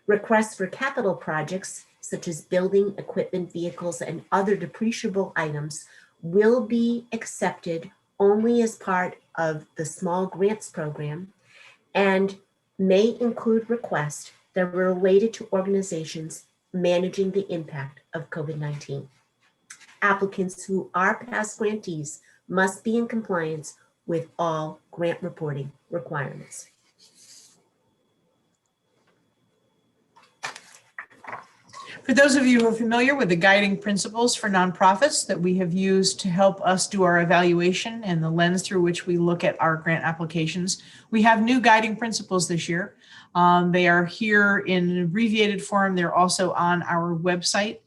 [SPEAKER 2] Requests for capital projects, such as building, equipment, vehicles, and other depreciable items, will be accepted only as part of the small grants program and may include requests that are related to organizations managing the impact of COVID-19. Applicants who are past grantees must be in compliance with all grant reporting requirements.
[SPEAKER 1] For those of you who are familiar with the guiding principles for nonprofits that we have used to help us do our evaluation and the lens through which we look at our grant applications, we have new guiding principles this year. They are here in an abbreviated form. They're also on our website,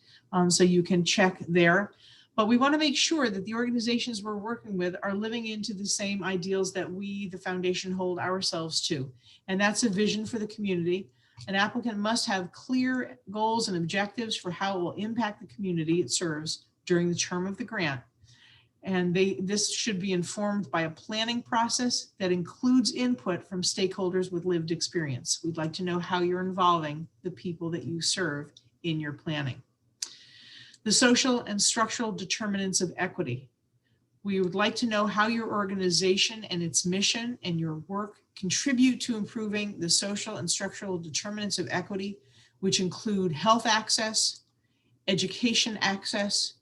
[SPEAKER 1] so you can check there. But we want to make sure that the organizations we're working with are living into the same ideals that we, the foundation, hold ourselves to. And that's a vision for the community. An applicant must have clear goals and objectives for how it will impact the community it serves during the term of the grant. And this should be informed by a planning process that includes input from stakeholders with lived experience. We'd like to know how you're involving the people that you serve in your planning. The social and structural determinants of equity. We would like to know how your organization and its mission and your work contribute to improving the social and structural determinants of equity, which include health access, education access,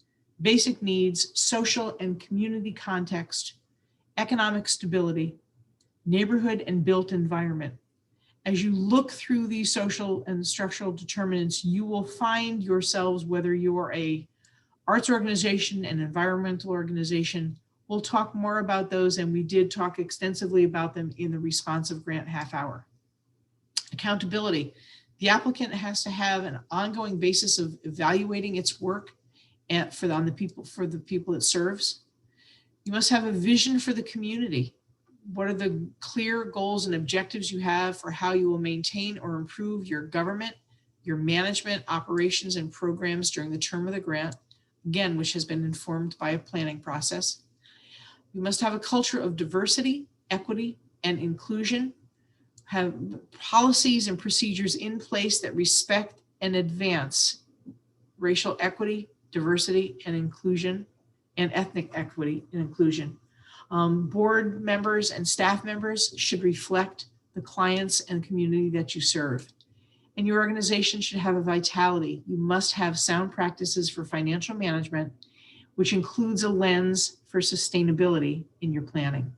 [SPEAKER 1] basic needs, social and community context, economic stability, neighborhood and built environment. As you look through these social and structural determinants, you will find yourselves, whether you are a arts organization, an environmental organization. We'll talk more about those, and we did talk extensively about them in the responsive grant half hour. Accountability. The applicant has to have an ongoing basis of evaluating its work and for the people it serves. You must have a vision for the community. What are the clear goals and objectives you have for how you will maintain or improve your government, your management, operations, and programs during the term of the grant, again, which has been informed by a planning process. You must have a culture of diversity, equity, and inclusion, have policies and procedures in place that respect and advance racial equity, diversity, and inclusion, and ethnic equity and inclusion. Board members and staff members should reflect the clients and community that you serve. And your organization should have a vitality. You must have sound practices for financial management, which includes a lens for sustainability in your planning.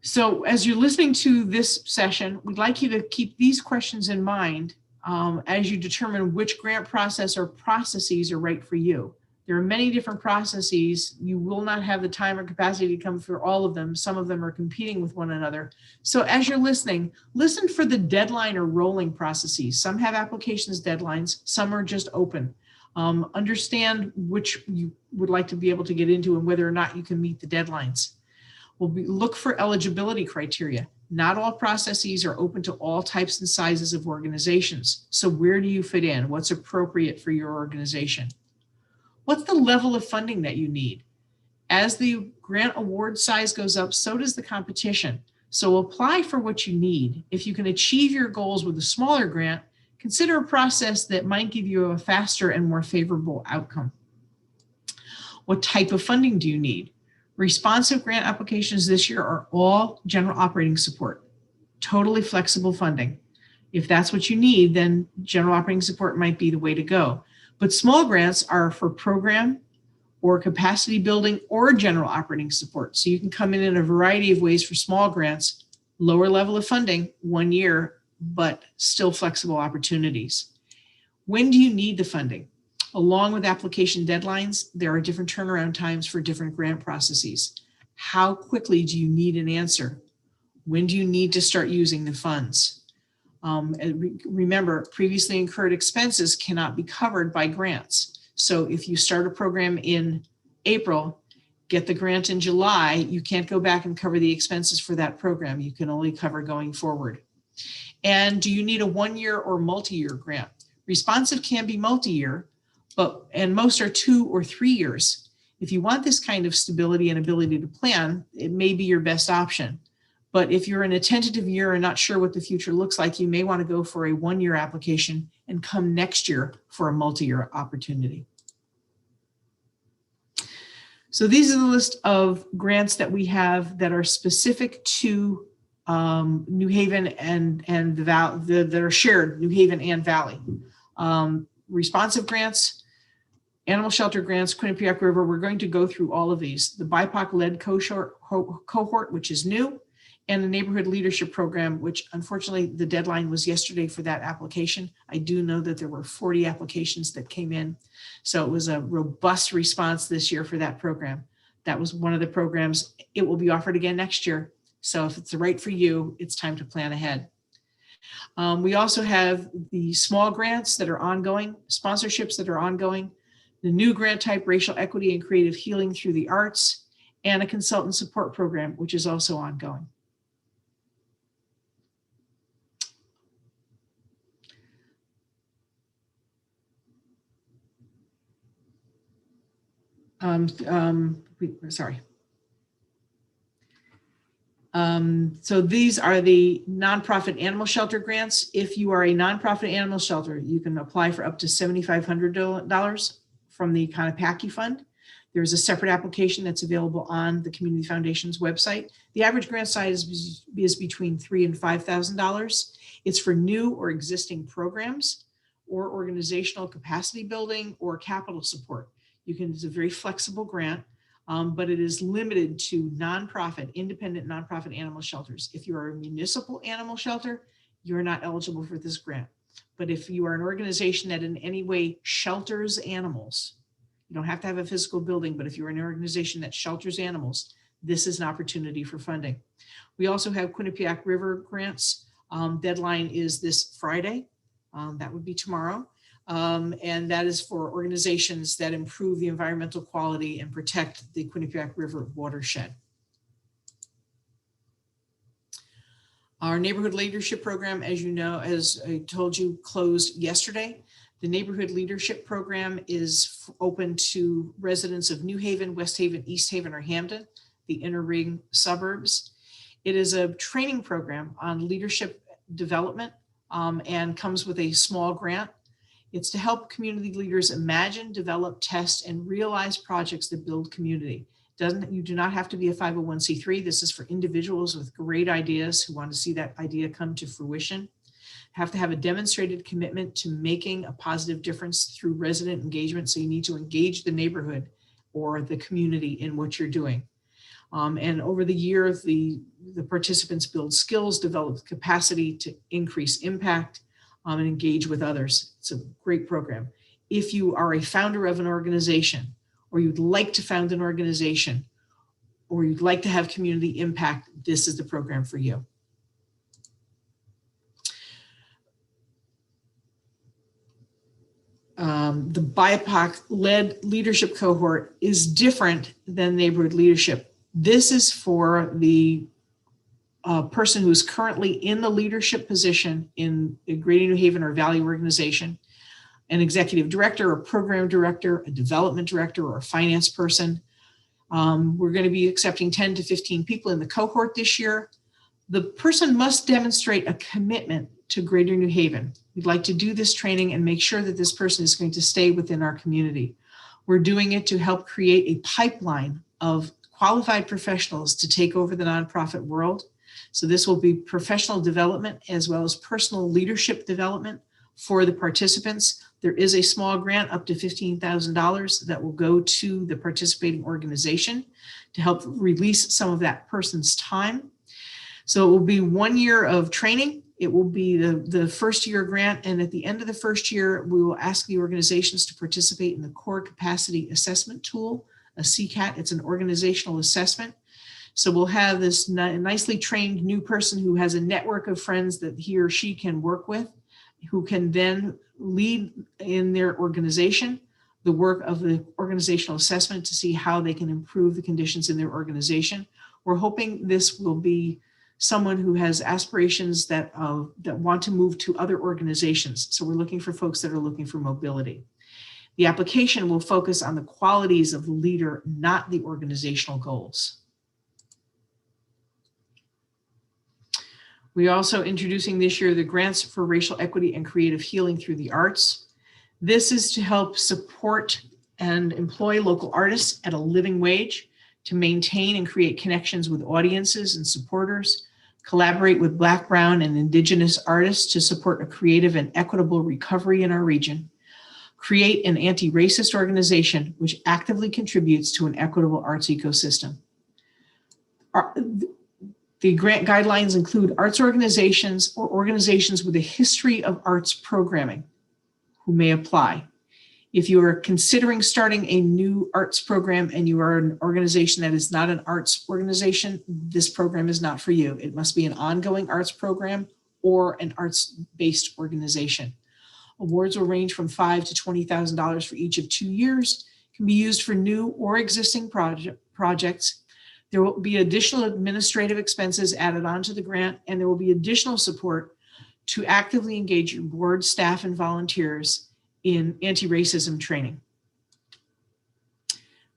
[SPEAKER 1] So as you're listening to this session, we'd like you to keep these questions in mind as you determine which grant process or processes are right for you. There are many different processes. You will not have the time or capacity to come through all of them. Some of them are competing with one another. So as you're listening, listen for the deadline or rolling processes. Some have applications deadlines, some are just open. Understand which you would like to be able to get into and whether or not you can meet the deadlines. Look for eligibility criteria. Not all processes are open to all types and sizes of organizations. So where do you fit in? What's appropriate for your organization? What's the level of funding that you need? As the grant award size goes up, so does the competition. So apply for what you need. If you can achieve your goals with a smaller grant, consider a process that might give you a faster and more favorable outcome. What type of funding do you need? Responsive grant applications this year are all general operating support, totally flexible funding. If that's what you need, then general operating support might be the way to go. But small grants are for program or capacity building or general operating support. So you can come in a variety of ways for small grants, lower level of funding, 1 year, but still flexible opportunities. When do you need the funding? Along with application deadlines, there are different turnaround times for different grant processes. How quickly do you need an answer? When do you need to start using the funds? And remember, previously incurred expenses cannot be covered by grants. So if you start a program in April, get the grant in July, you can't go back and cover the expenses for that program. You can only cover going forward. And do you need a 1 year or multi-year grant? Responsive can be multi-year, and most are 2 or 3 years. If you want this kind of stability and ability to plan, it may be your best option. But if you're in a tentative year and not sure what the future looks like, you may want to go for a 1 year application and come next year for a multi-year opportunity. So these are the list of grants that we have that are specific to New Haven and the Valley, that are shared, New Haven and Valley. Responsive grants, animal shelter grants, Quinnipiac River, we're going to go through all of these. The BIPOC-led cohort, which is new, and the neighborhood leadership program, which unfortunately the deadline was yesterday for that application. I do know that there were 40 applications that came in. So it was a robust response this year for that program. That was one of the programs. It will be offered again next year. So if it's right for you, it's time to plan ahead. We also have the small grants that are ongoing, sponsorships that are ongoing, the new grant type, racial equity and creative healing through the arts, and a consultant support program, which is also ongoing. So these are the nonprofit animal shelter grants. If you are a nonprofit animal shelter, you can apply for up to $7,500 from the Conapackey Fund. There's a separate application that's available on the Community Foundation's website. The average grant size is between $3,000 and $5,000. It's for new or existing programs or organizational capacity building or capital support. It's a very flexible grant. But it is limited to nonprofit, independent nonprofit animal shelters. If you are a municipal animal shelter, you're not eligible for this grant. But if you are an organization that in any way shelters animals, you don't have to have a physical building, but if you're an organization that shelters animals, this is an opportunity for funding. We also have Quinnipiac River grants. Deadline is this Friday. That would be tomorrow. And that is for organizations that improve the environmental quality and protect the Quinnipiac River watershed. Our neighborhood leadership program, as you know, as I told you, closed yesterday. The neighborhood leadership program is open to residents of New Haven, West Haven, East Haven, or Hampden, the inner ring suburbs. It is a training program on leadership development and comes with a small grant. It's to help community leaders imagine, develop, test, and realize projects that build community. You do not have to be a 501c3. This is for individuals with great ideas who want to see that idea come to fruition. Have to have a demonstrated commitment to making a positive difference through resident engagement. So you need to engage the neighborhood or the community in what you're doing. And over the year, the participants build skills, develop capacity to increase impact, and engage with others. It's a great program. If you are a founder of an organization, or you'd like to found an organization, or you'd like to have community impact, this is the program for you. The BIPOC-led leadership cohort is different than neighborhood leadership. This is for the person who's currently in the leadership position in a Greater New Haven or Valley organization, an executive director, a program director, a development director, or a finance person. We're going to be accepting 10 to 15 people in the cohort this year. The person must demonstrate a commitment to Greater New Haven. We'd like to do this training and make sure that this person is going to stay within our community. We're doing it to help create a pipeline of qualified professionals to take over the nonprofit world. So this will be professional development as well as personal leadership development for the participants. There is a small grant up to $15,000 that will go to the participating organization to help release some of that person's time. So it will be 1 year of training. It will be the first year grant. And at the end of the first year, we will ask the organizations to participate in the Core Capacity Assessment Tool, a CCAT. It's an organizational assessment. So we'll have this nicely trained new person who has a network of friends that he or she can work with, who can then lead in their organization the work of the organizational assessment to see how they can improve the conditions in their organization. We're hoping this will be someone who has aspirations that want to move to other organizations. So we're looking for folks that are looking for mobility. The application will focus on the qualities of the leader, not the organizational goals. We're also introducing this year the Grants for Racial Equity and Creative Healing through the Arts. This is to help support and employ local artists at a living wage, to maintain and create connections with audiences and supporters, collaborate with Black, Brown, and Indigenous artists to support a creative and equitable recovery in our region, create an anti-racist organization which actively contributes to an equitable arts ecosystem. The grant guidelines include arts organizations or organizations with a history of arts programming who may apply. If you are considering starting a new arts program and you are an organization that is not an arts organization, this program is not for you. It must be an ongoing arts program or an arts-based organization. Awards will range from $5,000 to $20,000 for each of 2 years, can be used for new or existing projects. There will be additional administrative expenses added onto the grant, and there will be additional support to actively engage your board, staff, and volunteers in anti-racism training.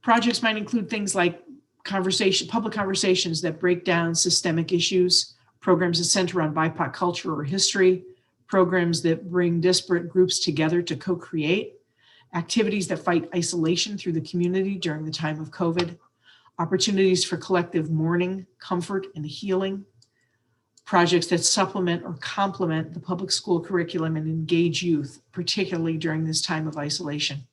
[SPEAKER 1] Projects might include things like public conversations that break down systemic issues, programs that center on BIPOC culture or history, programs that bring disparate groups together to co-create, activities that fight isolation through the community during the time of COVID, opportunities for collective mourning, comfort, and healing, projects that supplement or complement the public school curriculum and engage youth, particularly during this time of isolation.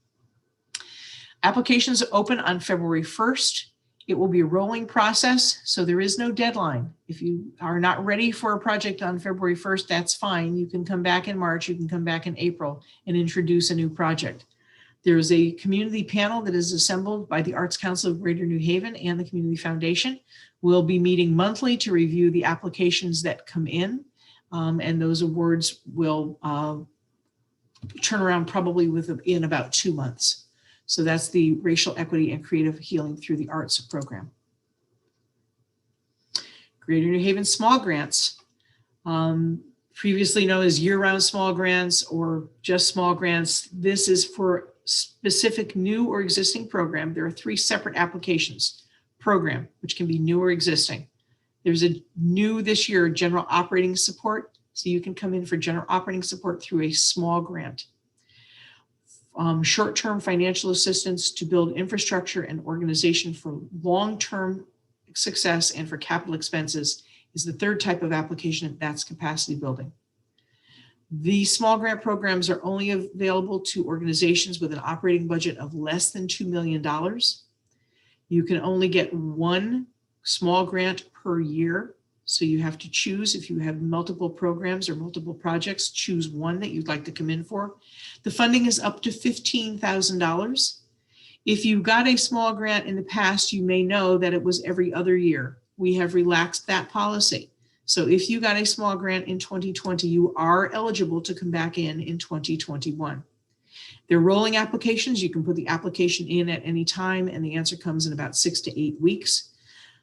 [SPEAKER 1] Applications open on February 1st. It will be a rolling process, so there is no deadline. If you are not ready for a project on February 1st, that's fine. You can come back in March, you can come back in April and introduce a new project. There's a community panel that is assembled by the Arts Council of Greater New Haven and the Community Foundation. We'll be meeting monthly to review the applications that come in, and those awards will turn around probably in about 2 months. So that's the Racial Equity and Creative Healing through the Arts program. Greater New Haven Small Grants, previously known as year-round small grants or just small grants. This is for specific new or existing program. There are 3 separate applications. Program, which can be new or existing. There's a new this year, general operating support. So you can come in for general operating support through a small grant. Short-term financial assistance to build infrastructure and organization for long-term success and for capital expenses is the 3rd type of application, that's capacity building. The small grant programs are only available to organizations with an operating budget of less than $2 million. You can only get 1 small grant per year. So you have to choose, if you have multiple programs or multiple projects, choose one that you'd like to come in for. The funding is up to $15,000. If you got a small grant in the past, you may know that it was every other year. We have relaxed that policy. So if you got a small grant in 2020, you are eligible to come back in 2021. They're rolling applications. You can put the application in at any time and the answer comes in about 6 to 8 weeks.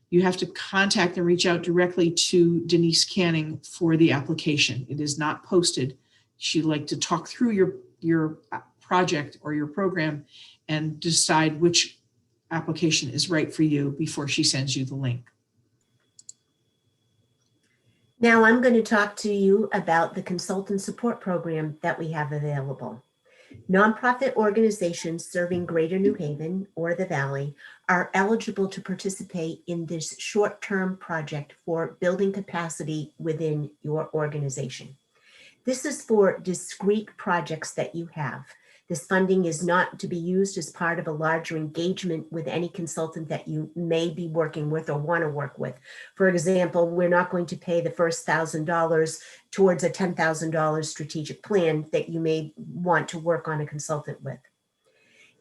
[SPEAKER 1] You have to contact and reach out directly to Denise Canning for the application. It is not posted. She'd like to talk through your project or your program and decide which application is right for you before she sends you the link.
[SPEAKER 2] Now I'm going to talk to you about the consultant support program that we have available. Nonprofit organizations serving Greater New Haven or the Valley are eligible to participate in this short-term project for building capacity within your organization. This is for discrete projects that you have. This funding is not to be used as part of a larger engagement with any consultant that you may be working with or want to work with. For example, we're not going to pay the first $1,000 towards a $10,000 strategic plan that you may want to work on a consultant with.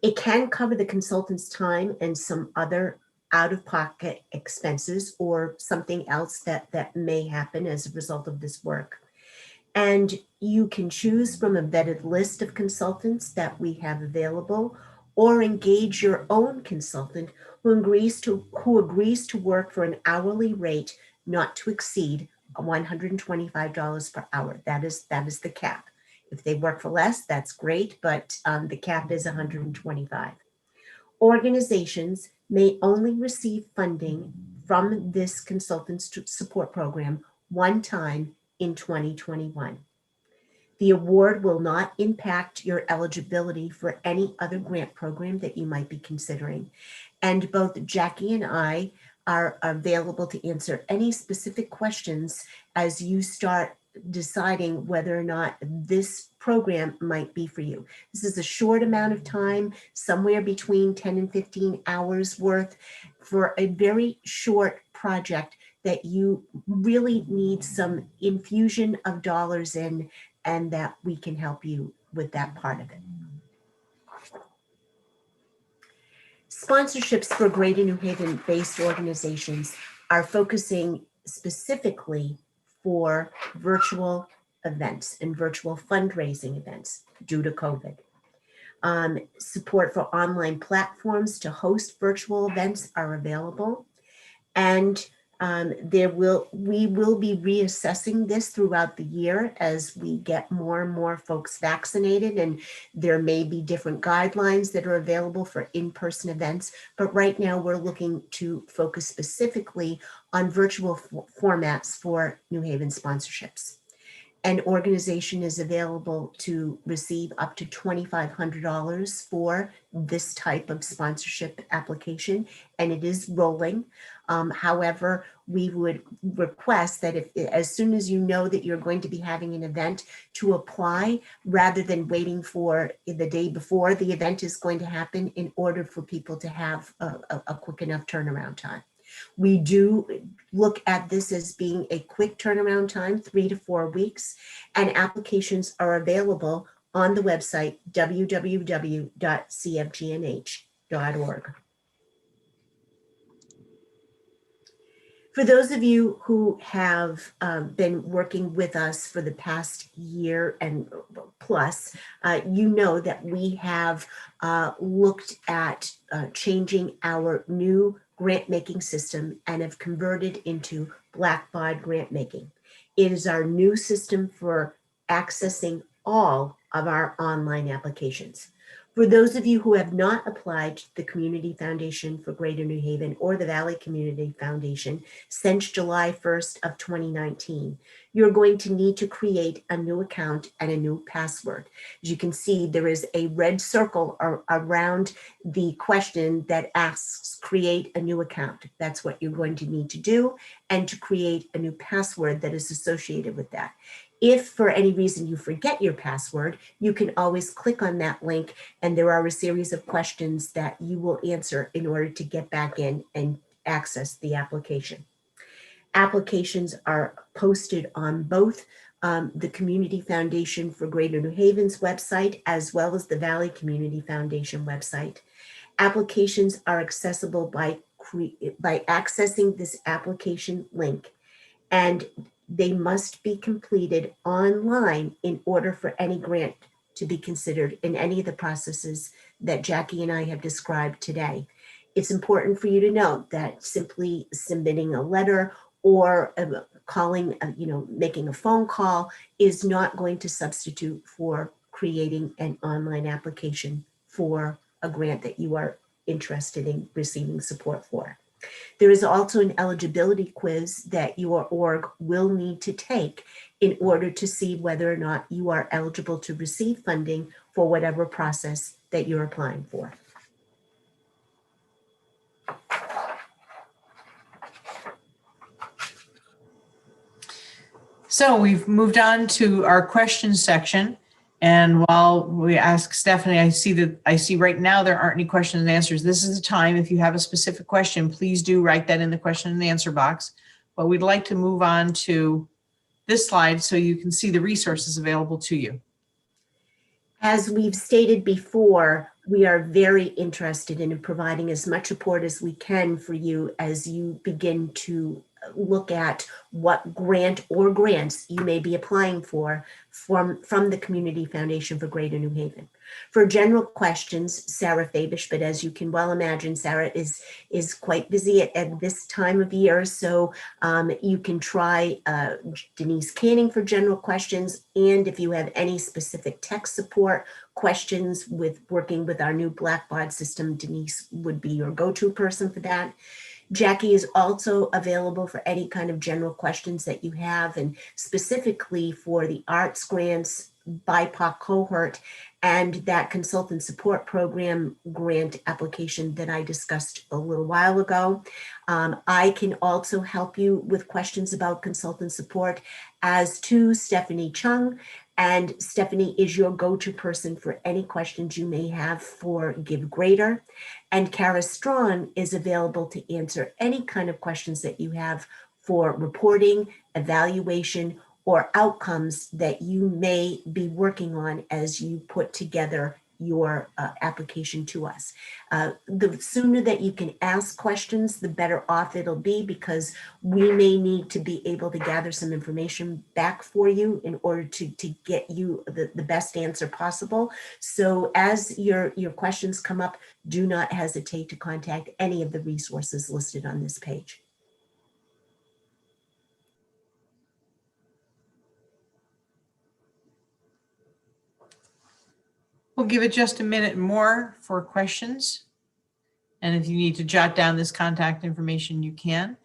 [SPEAKER 2] It can cover the consultant's time and some other out-of-pocket expenses or something else that may happen as a result of this work. And you can choose from a vetted list of consultants that we have available, or engage your own consultant who agrees to work for an hourly rate not to exceed $125 per hour. That is the cap. If they work for less, that's great, but the cap is $125. Organizations may only receive funding from this consultant support program one time in 2021. The award will not impact your eligibility for any other grant program that you might be considering. And both Jackie and I are available to answer any specific questions as you start deciding whether or not this program might be for you. This is a short amount of time, somewhere between 10 and 15 hours worth, for a very short project that you really need some infusion of dollars in, and that we can help you with that part of it. Sponsorships for Greater New Haven-based organizations are focusing specifically for virtual events and virtual fundraising events due to COVID. Support for online platforms to host virtual events are available. And we will be reassessing this throughout the year as we get more and more folks vaccinated, and there may be different guidelines that are available for in-person events. But right now we're looking to focus specifically on virtual formats for New Haven sponsorships. An organization is available to receive up to $2,500 for this type of sponsorship application, and it is rolling. However, we would request that as soon as you know that you're going to be having an event, to apply rather than waiting for the day before the event is going to happen, in order for people to have a quick enough turnaround time. We do look at this as being a quick turnaround time, 3 to 4 weeks, and applications are available on the website www.cfgnh.org. For those of you who have been working with us for the past year and plus, you know that we have looked at changing our new grant-making system and have converted into Blackbaud Grantmaking. It is our new system for accessing all of our online applications. For those of you who have not applied to the Community Foundation for Greater New Haven or the Valley Community Foundation since July 1st of 2019, you're going to need to create a new account and a new password. As you can see, there is a red circle around the question that asks create a new account. That's what you're going to need to do, and to create a new password that is associated with that. If for any reason you forget your password, you can always click on that link, and there are a series of questions that you will answer in order to get back in and access the application. Applications are posted on both the Community Foundation for Greater New Haven's website, as well as the Valley Community Foundation website. Applications are accessible by accessing this application link, and they must be completed online in order for any grant to be considered in any of the processes that Jackie and I have described today. It's important for you to note that simply submitting a letter or calling, making a phone call is not going to substitute for creating an online application for a grant that you are interested in receiving support for. There is also an eligibility quiz that your org will need to take in order to see whether or not you are eligible to receive funding for whatever process that you're applying for.
[SPEAKER 1] So we've moved on to our questions section. And while we ask Stephanie, I see right now there aren't any questions and answers. This is the time, if you have a specific question, please do write that in the question and answer box. But we'd like to move on to this slide so you can see the resources available to you.
[SPEAKER 2] As we've stated before, we are very interested in providing as much support as we can for you as you begin to look at what grant or grants you may be applying for from the Community Foundation for Greater New Haven. For general questions, Sarah Fabish, but as you can well imagine, Sarah is quite busy at this time of year, so you can try Denise Canning for general questions, and if you have any specific tech support questions with working with our new Blackboard system, Denise would be your go-to person for that. Jackie is also available for any kind of general questions that you have, and specifically for the arts grants, BIPOC cohort, and that consultant support program grant application that I discussed a little while ago. I can also help you with questions about consultant support, as to Stephanie Chung. And Stephanie is your go-to person for any questions you may have for Give Greater. And Kara Strawn is available to answer any kind of questions that you have for reporting, evaluation, or outcomes that you may be working on as you put together your application to us. The sooner that you can ask questions, the better off it'll be, because we may need to be able to gather some information back for you in order to get you the best answer possible. So as your questions come up, do not hesitate to contact any of the resources listed on this page.
[SPEAKER 1] We'll give it just a minute more for questions. And if you need to jot down this contact information, you can.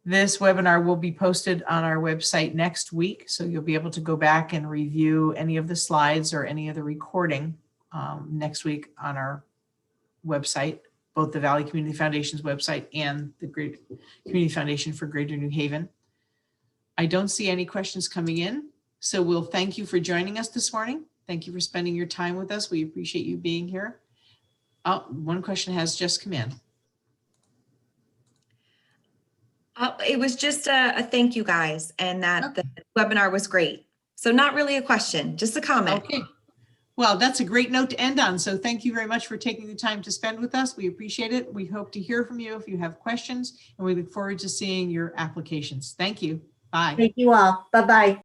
[SPEAKER 1] This webinar will be posted on our website next week, so you'll be able to go back and review any of the slides or any of the recording next week on our website, both the Valley Community Foundation's website and the Community Foundation for Greater New Haven. I don't see any questions coming in, so we'll thank you for joining us this morning. Thank you for spending your time with us. We appreciate you being here. Oh, one question has just come in.
[SPEAKER 3] It was just a thank you, guys, and that the webinar was great. So not really a question, just a comment.
[SPEAKER 1] Okay. Well, that's a great note to end on. So thank you very much for taking the time to spend with us. We appreciate it. We hope to hear from you if you have questions, and we look forward to seeing your applications. Thank you. Bye.
[SPEAKER 2] Thank you all. Bye-bye.